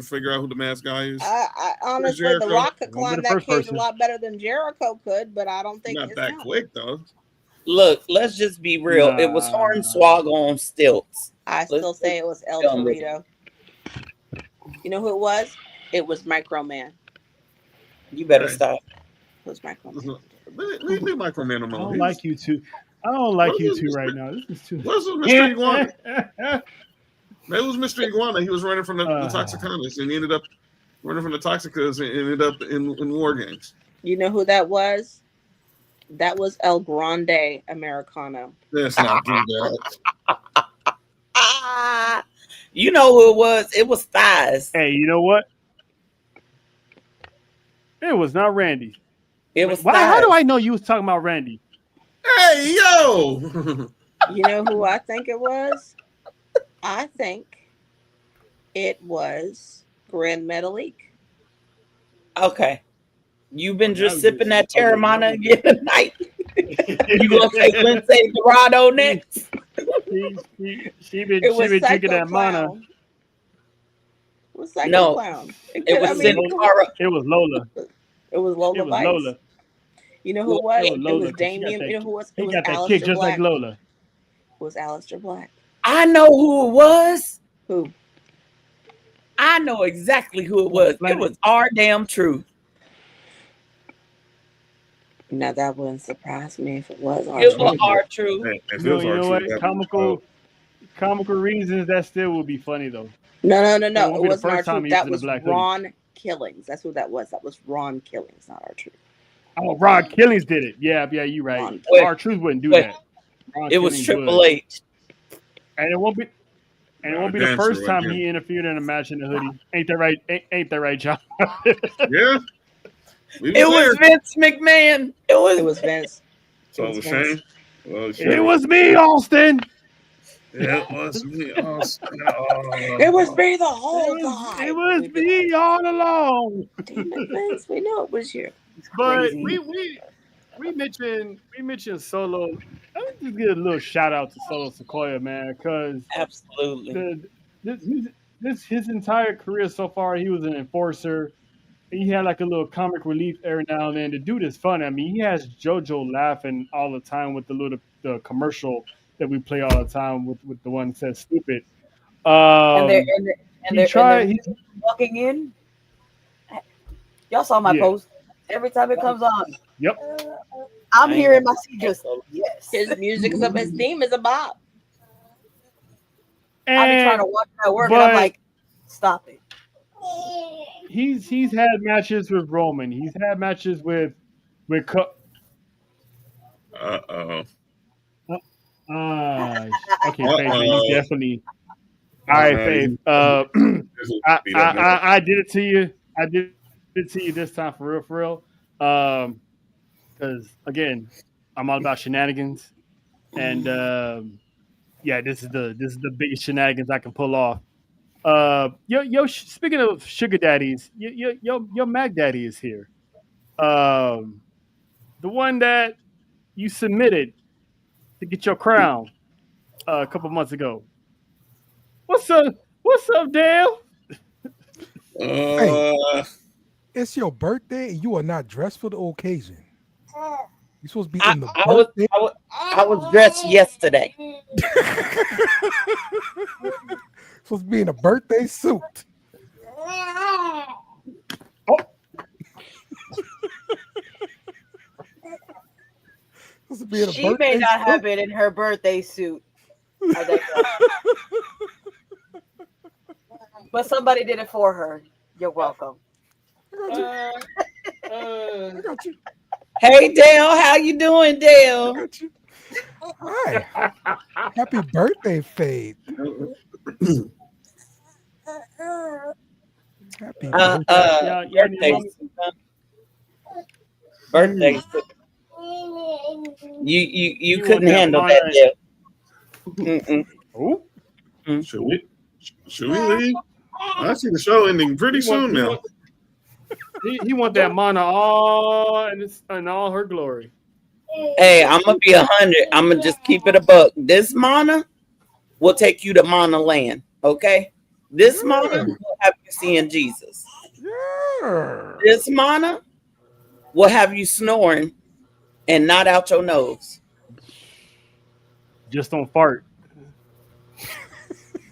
figure out who the masked guy is. I honestly, The Rock could climb that cage a lot better than Jericho could, but I don't think not that quick though. Look, let's just be real. It was Hornswoggle on stilts. I still say it was El Torito. You know who it was? It was Microman. You better stop. It was Microman. Leave Microman alone. I don't like you two. I don't like you two right now. This is too. What's Mr. Iguana? That was Mr. Iguana. He was running from the Toxicanas, and he ended up running from the Toxicas and ended up in War Games. You know who that was? That was El Grande Americano. Let's not do that. You know who it was? It was Thighs. Hey, you know what? It was not Randy. It was. How do I know you was talking about Randy? Hey, yo! You know who I think it was? I think it was Grand Metalik. Okay. You've been just sipping that Terramana again tonight. You gonna take Lindsay Dorado next? She been drinking that mana. It was Psycho Clown. It was Sincara. It was Lola. It was Lola. It was Lola. You know who it was? It was Damien. You know who was? He got that kick just like Lola. It was Aleister Black. I know who it was. Who? I know exactly who it was. It was Our Damn Truth. Now that wouldn't surprise me if it was R-Truth. It was R-Truth. You know what? Comical reasons that still would be funny though. No. It wasn't R-Truth. That was Ron Killings. That's who that was. That was Ron Killings, not R-Truth. Oh, Ron Killings did it. Yeah, you're right. R-Truth wouldn't do that. It was Triple H. And it won't be the first time he interfered in a match in the hoodie. Ain't that right? Ain't that right, John? Yeah. It was Vince McMahon. It was Vince. So it was Shane. It was me, Austin. It was me, Austin. It was me the whole time. It was me all along. Damn it, Vince. We know it was you. But we mentioned Solo. Let me just give a little shout out to Solo Sequoia, man, because absolutely his entire career so far, he was an enforcer. He had like a little comic relief every now and then. The dude is fun. I mean, he has JoJo laughing all the time with the commercial that we play all the time with the one that says stupid. And they're walking in. Y'all saw my Yeah. post. Every time it comes on, Yep. I'm I hearing ain't my seat just yes. His music is up. His theme is a bop. I be trying to And watch it at work, and I'm but like, stop it. he's had matches with Roman. He's had matches with Uh-oh. okay, Faith, man, you Uh-oh. definitely. All right, Faith. I did it to you. I did it to you this time for real. Because again, I'm all about shenanigans, and yeah, this is the biggest shenanigans I can pull off. Speaking of sugar daddies, your Mac Daddy is here. The one that you submitted to get your crown a couple months ago. What's up? What's up, Dale? Hey, it's your birthday and you are not dressed for the occasion. You're supposed to be in the birthday. I was dressed yesterday. Supposed to be in a birthday suit. Supposed to be in a She may birthday not suit. have it in her birthday suit. I digress. But somebody did it for her. You're welcome. I got you. Hey Dale, how you doing, Dale? I got you. Hi. Happy birthday, Faith. Happy Birthday. Birthday. You couldn't handle that, Dale. Oh, Should we leave? I see the show ending pretty soon now. He want that mana all in all her glory. Hey, I'm gonna be 100. I'm gonna just keep it a buck. This mana will take you to mana land. Okay, this mana will have you seeing Jesus. Yeah. This mana will have you snoring and not out your nose. Just don't fart.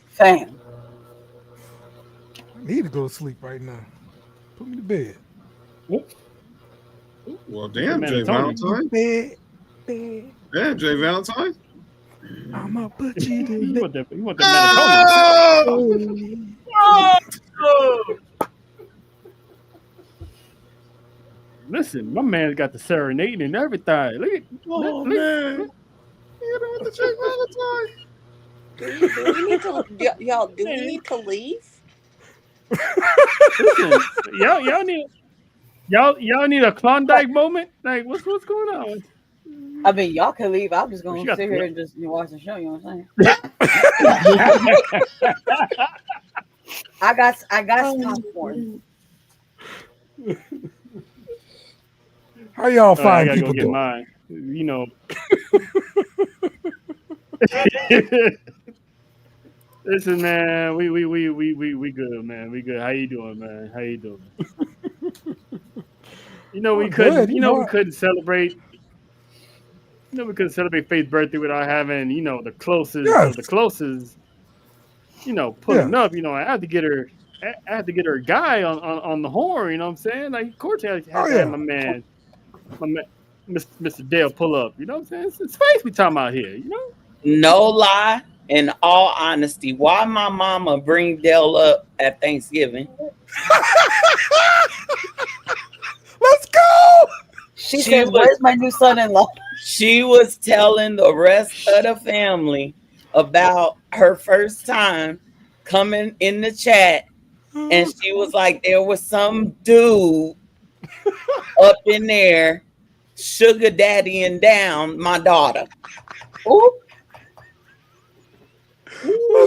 Fam. I need to go to sleep right now. Put me to bed. Well, damn, Jay Tony. Valentine. Bed. Damn, Jay Valentine. I'm gonna put you to You bed. want that melatonin. Listen, my man's got the serenading and everything. Look at Man. You know what the Jay Valentine? Do we need to, y'all? Do we need to leave? Listen, y'all need a Klondike moment. Like what's going on? I mean, y'all can leave. I'm just She gonna got sit the- here and just watch the show. You know what I'm saying? I got popcorn. How y'all I find gotta go people get doing? mine. You know. Listen, man, we good, man. We good. How you doing, man? How you doing? We couldn't. Good, We couldn't celebrate. We couldn't celebrate Faith's birthday without having, the closest of the closest. Pulling up. I had to get her. I had to get her a guy on the horn. You know what I'm saying? Like, of course, I had to have my man, Mr. Dale, pull up. You know what I'm saying? It's Faith we talking about here. No lie, in all honesty, why my mama bring Dale up at Thanksgiving? Let's go. She says, "Where's my new son-in-law?" She was telling the rest of the family about her first time coming in the chat, and she was like, there was some dude up in there sugar daddying down my daughter. Ooh.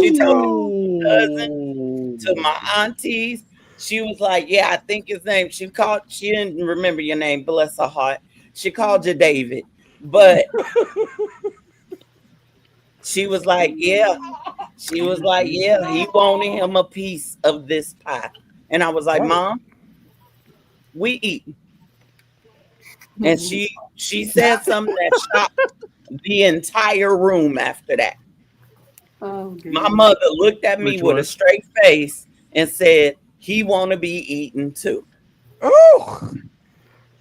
She told me cousin, to my aunties. She was like, yeah, I think his name. She didn't remember your name, bless her heart. She called you David. But she was like, yeah. She was like, yeah, he wanted him a piece of this pie. And I was like, Mom, we eating. And she said something that shocked the entire room after that. Oh, My mother looked at me with a straight face and said, he want to be eaten too. Oh.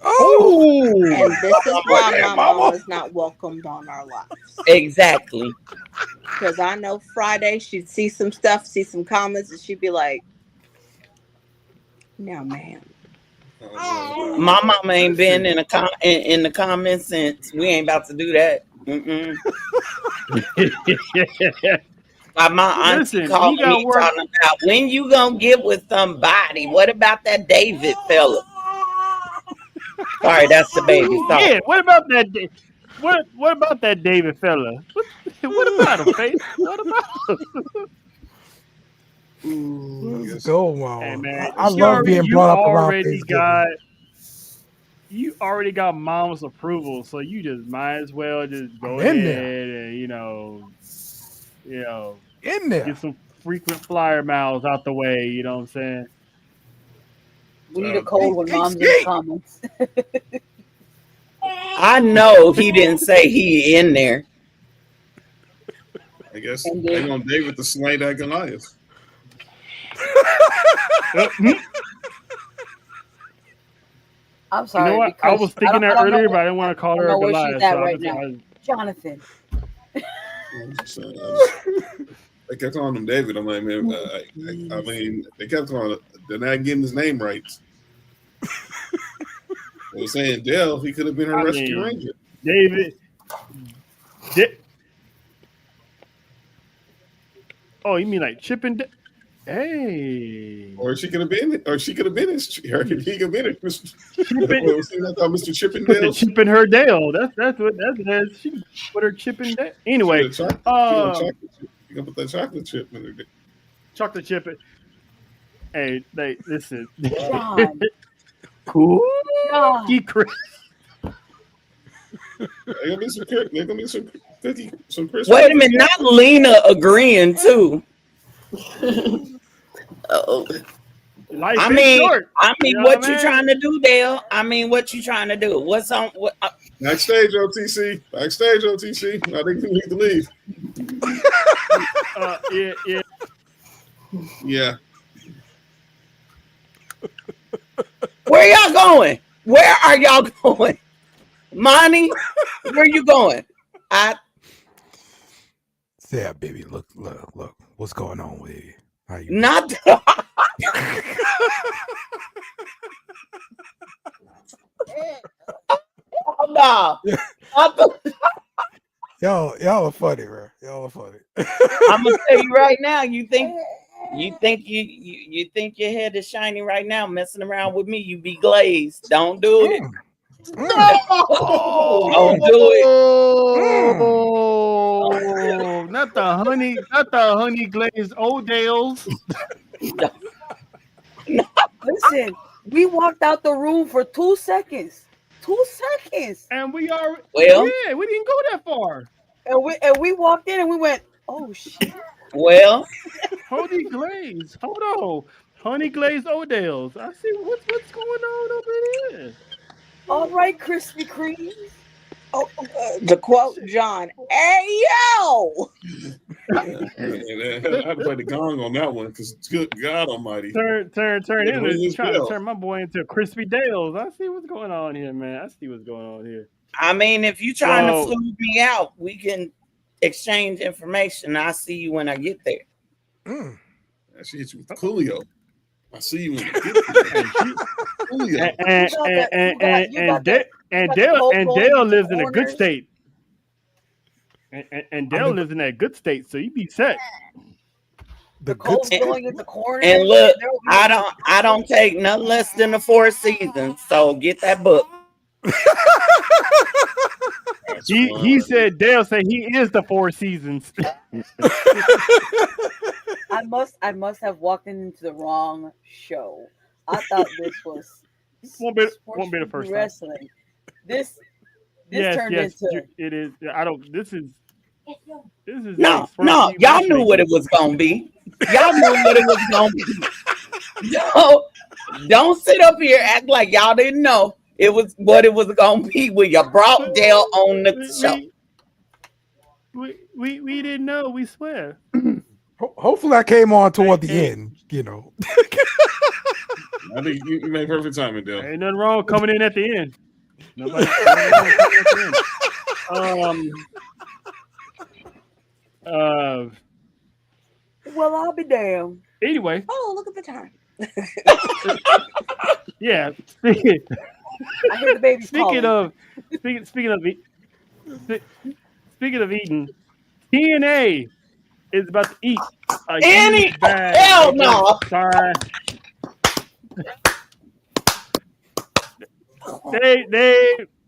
Oh. And this is why my mom is not welcomed on our lives. Exactly. Because I know Friday she'd see some stuff, see some comments, and she'd be like, "No, ma'am." My mama ain't been in the comments since. We ain't about to do that. Mm-mm. My auntie calling me talking about when you gonna get with somebody. What about that David fella? Sorry, that's the baby. Sorry. Yeah, what about that? What about that David fella? What about him, Faith? What about him? Let's go, Mama. Hey, man, I love being brought up around Thanksgiving. You already got mom's approval, so you just might as well just go in ahead there. and in there. Get some frequent flyer miles out the way. You know what I'm saying? We need a code when mom's in the comments. I know he didn't say he in there. I guess they're gonna date with the slay that Goliath. I'm sorry. You know what? I was thinking that earlier, but I didn't want to call her a Goliath. She's at right now. Jonathan. They kept calling him David. I'm like, man, I mean, they kept calling. They're not getting his name right. They were saying Dale, he could have been her rescue ranger. David. Oh, you mean like Chip and Hey. Or she could have been, he could have been his. Mr. Chippendale. Chip in her Dale. That's what that is. She put her chip in there. Anyway, you gonna put that chocolate chip in her. Chocolate chip. Hey, listen. John. Cool. Chris. There's gonna be some Christmas. Wait a minute, not Lena agreeing too. I mean, what you trying to do, Dale? I mean, what you trying to do? What's on? Backstage, OTC. Backstage, OTC. I think we need to leave. Yeah. Where y'all going? Where are y'all going? Monty, where you going? Yeah, baby, look. What's going on with you? How you not no. Y'all are funny, bro. Y'all are funny. I'm gonna tell you right now. You think your head is shiny right now, messing around with me? You be glazed. Don't do it. No! Don't do it. Oh, not the honey glazed O'Dales. Listen, we walked out the room for 2 seconds. 2 seconds. And we are we didn't go that far. And we walked in and we went, oh shit. Well, honey glazed. Hold on. Honey glazed O'Dales. I see what's going on over there. All right, Krispy Kremes. Oh, to quote John, "Hey yo!" I had to play the gong on that one because good God Almighty. Turn in. Trying to turn my boy into Crispy Dales. I see what's going on here, man. I see what's going on here. I mean, if you trying to flute me out, we can exchange information. I'll see you when I get there. I see you with Coolio. I see you when I get and Dale lives in a good state. And Dale lives in that good state, so you be set. The cold going in the corner. And look, I don't take nothing less than the 4 seasons. So get that book. He said Dale said he is the 4 seasons. I must have walked into the wrong show. I thought this was won't be the first wrestling. Time. This turned into it is. I don't. This is no. Y'all knew what it was gonna be. Y'all knew what it was gonna be. Don't sit up here act like y'all didn't know it was what it was gonna be when you brought Dale on the show. We didn't know. We swear. Hopefully, I came on toward the end. You know. I think you made perfect timing, Dale. Ain't nothing wrong coming in at the end. Nobody. Nothing wrong coming at the end. Well, I'll be damned. Anyway, Oh, look at the time. yeah. I hear the baby Speaking calling. speaking of eating, TNA is about to eat a Annie, huge bag. hell no.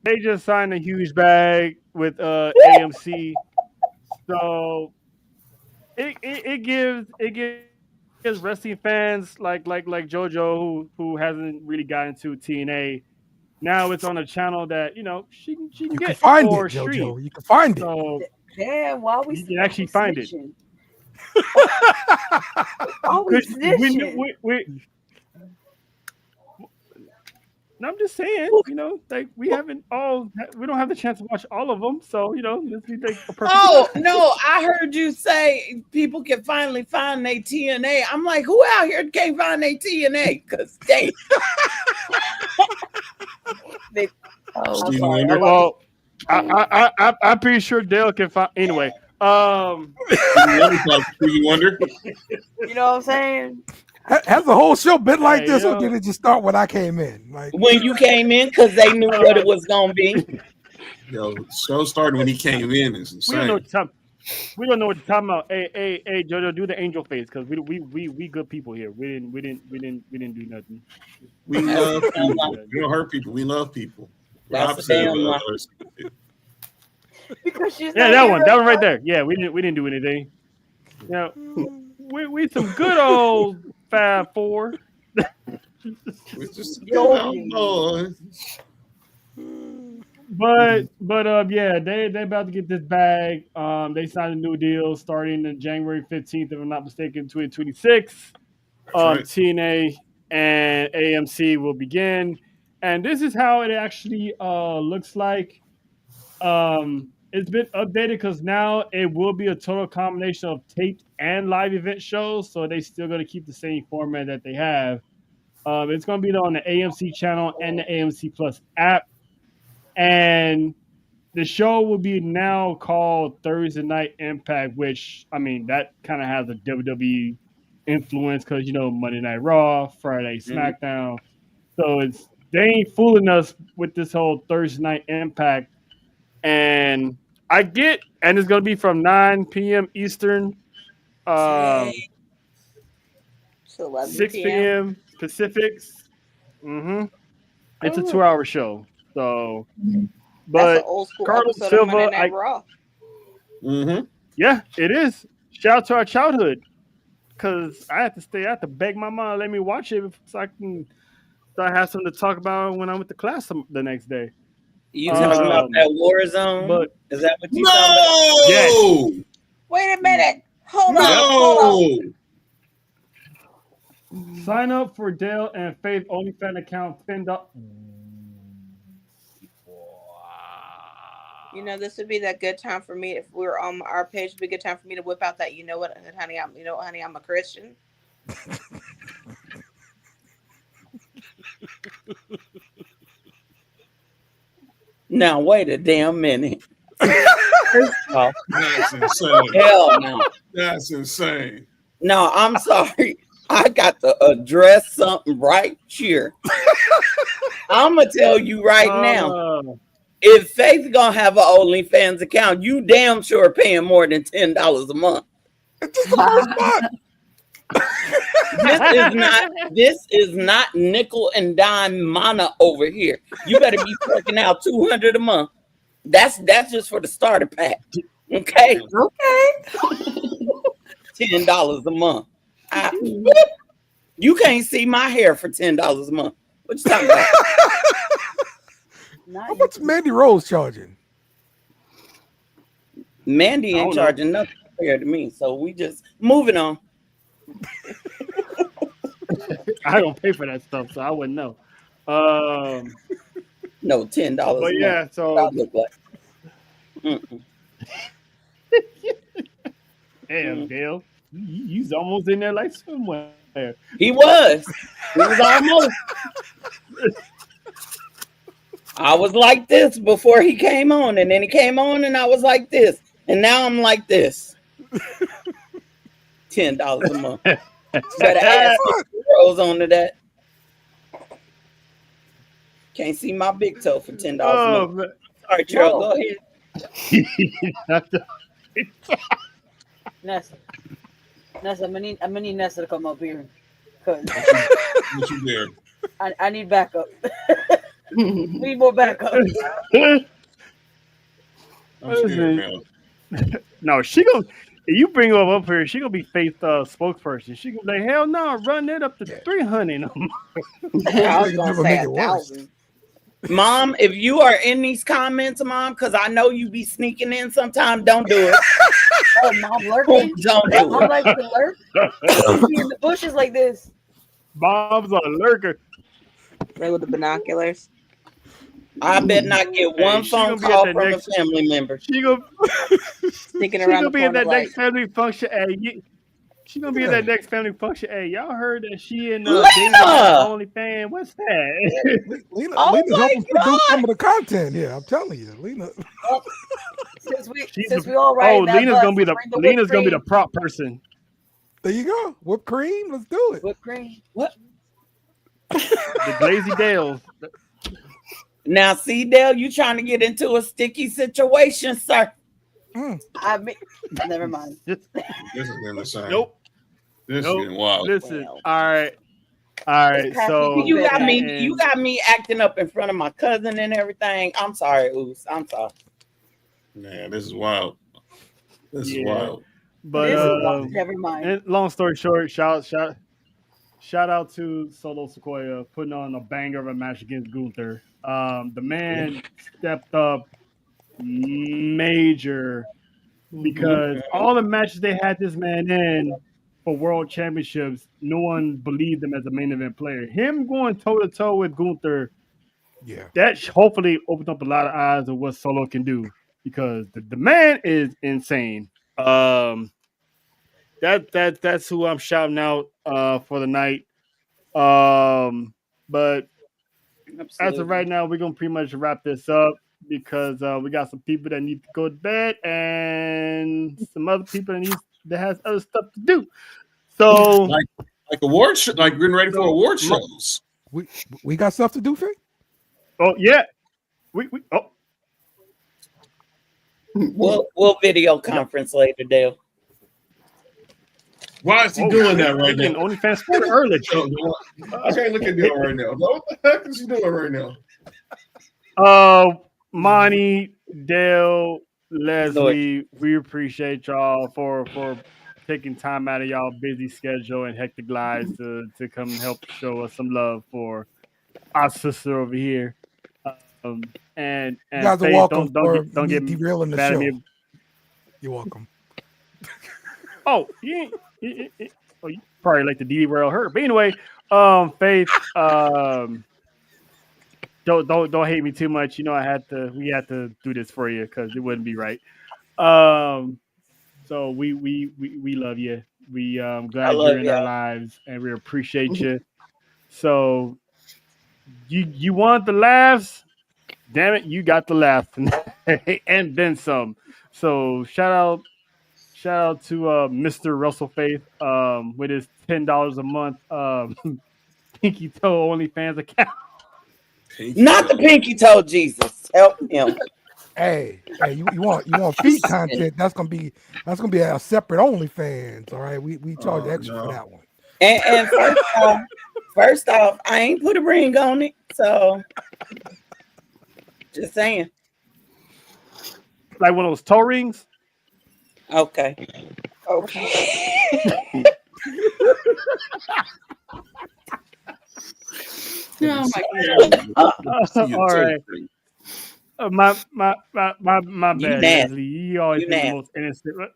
They just signed a huge bag with AMC, so it gives wrestling fans like JoJo who hasn't really gotten into TNA. Now it's on a channel that she can You get can find for it, stream. JoJo. You can find it. So Damn, why we you can actually find it. Why we snitching? No, I'm just saying, like we don't have the chance to watch all of them, so this be like a perfect. Oh no, I heard you say people can finally find their TNA. I'm like, who out here can't find their TNA? Because they. Stevie Wonder. Well, I'm pretty sure Dale can find. Anyway, Stevie Wonder. You know what I'm saying? Has the whole show been like Hey, this, or did it just start when I came in? Like when you came in, because they knew what it was gonna be. Yo, show started when he came in. Is we insane. don't know what you're talking. We don't know what you're talking about. Hey, JoJo, do the angel face because we good people here. We didn't do nothing. We love people. We don't hurt people. We love people. That's a damn lie. Because she's That one right there. Yeah, we didn't do anything. Yeah, we some good old Fab Four. We're just boys. But yeah, they about to get this bag. They signed a new deal starting on January 15th, if I'm not mistaken, 2026. Right. TNA and AMC will begin, and this is how it actually looks like. It's been updated because now it will be a total combination of taped and live event shows. So they still going to keep the same format that they have. It's going to be on the AMC channel and the AMC Plus app. And the show will be now called Thursday Night Impact, which, I mean, that kind of has a WWE influence because, Monday Night Raw, Friday SmackDown. So they ain't fooling us with this whole Thursday Night Impact. And it's going to be from 9 p.m. Eastern, 6 p.m. Pacifics. It's a 2-hour show. So, but that's an old school Carlos episode Silva, of Monday Night Raw. Yeah, it is. Shout out to our childhood, because I have to beg my mom to let me watch it so I have something to talk about when I'm with the class the next day. You talking about that Warzone? But is that what you talking about? Yes. Wait a minute. Hold on. Sign up for Dale and Faith OnlyFans account. This would be that good time for me if we were on our page. Would be a good time for me to whip out that. Honey, I'm a Christian. Now wait a damn minute. That's insane. Hell no. That's insane. No, I'm sorry. I got to address something right here. I'm gonna tell you right now. If Faith gonna have an OnlyFans account, you damn sure paying more than $10 a month. This is not nickel and dime mana over here. You better be working out $200 a month. That's just for the starter pack. Okay. $10 a month. You can't see my hair for $10 a month. What you talking about? How much Mandy Rose charging? Mandy ain't charging nothing compared to me. So we just moving on. I don't pay for that stuff, so I wouldn't know. No, $10. But yeah, so look like. Damn, Dale. He's almost in there like somewhere. He was. He was almost. I was like this before he came on, and then he came on, and I was like this, and now I'm like this. $10 a month. Better add $50 onto that. Can't see my big toe for $10 a month. Sorry, Cheryl. Go ahead. Nessa, I'm gonna need Nessa to come up here because What you there? I need backup. Need more backup. I'm scared now. No, she gonna. If you bring her up here, she gonna be Faith spokesperson. She gonna be like, hell no, run that up to 300. I was gonna say 1,000. Mom, if you are in these comments, Mom, because I know you be sneaking in sometime, don't do it. Oh, Mom lurking? Don't do Mom it. likes to lurk. Be in the bushes like this. Mom's a lurker. Right with the binoculars. I bet not get one phone call from a family member. She gonna sneaking around the be corner at that like, next family function. She gonna be at that next family function. Hey, y'all heard that she and Lena! OnlyFans? What's that? Lena's Oh helping my produce God! some of the content here. I'm telling you, Lena. Since we all riding that Lena's bus, gonna be the bring the whipped cream. prop person. There you go. Whipped cream. Let's do it. Whipped cream. What? The Glazy Dales. Now, see, Dale, you trying to get into a sticky situation, sir. I mean, never mind. This is insane. Nope. This Nope. is getting wild. Listen. All right. So You got me acting up in front of my cousin and everything. I'm sorry, Oos. I'm sorry. Man, this is wild. This is wild. But never mind. And long story short, shout out to Solo Sequoia putting on a banger of a match against Gunther. The man stepped up major because all the matches they had this man in for world championships, no one believed him as a main event player. Him going toe to toe with Gunther, that hopefully opened up a lot of eyes of what Solo can do because the man is insane. That's who I'm shouting out for the night. But as of right now, we're gonna pretty much wrap this up because we got some people that need to go to bed and some other people that has other stuff to do. So like award show, like getting ready for award shows. We got stuff to do, Faye? Oh yeah. We'll video conference later, Dale. Why is he doing that right now? OnlyFans started early. I can't look at Dale right now. What the heck is he doing right now? Monty, Dale, Leslie, we appreciate y'all for taking time out of y'all busy schedule and hectic lives to come help show us some love for our sister over here. And you guys are welcome. Don't get derailing the show. You're welcome. Oh, you probably like to derail her. But anyway, Faith, don't hate me too much. You know we had to do this for you because it wouldn't be right. So we love you. We glad you're in our lives and we appreciate you. So you want the laughs? Damn it, you got the laugh and then some. So shout out to Mr. Russell Faith with his $10 a month Pinky Toe OnlyFans account. Not the Pinky Toe, Jesus. Help him. Hey, you want feet content? That's gonna be a separate OnlyFans. All right, we charge extra for that one. And first off, I ain't put a ring on it, so just saying. Like one of those toe rings. Okay. Oh my God. All right. My bad, Leslie. You always be the most innocent.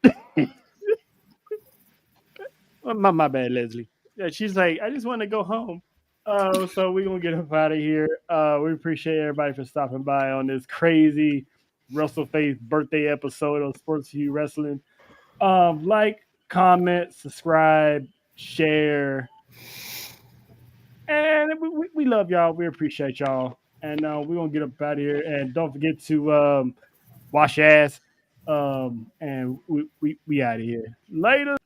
my bad, Leslie. Yeah, she's like, I just want to go home. So we're gonna get up out of here. We appreciate everybody for stopping by on this crazy Russell Faith birthday episode of S4UWrestling. Like, comment, subscribe, share. And we love y'all. We appreciate y'all. And we're going to get up out of here. And don't forget to wash your ass. And we out of here. Later.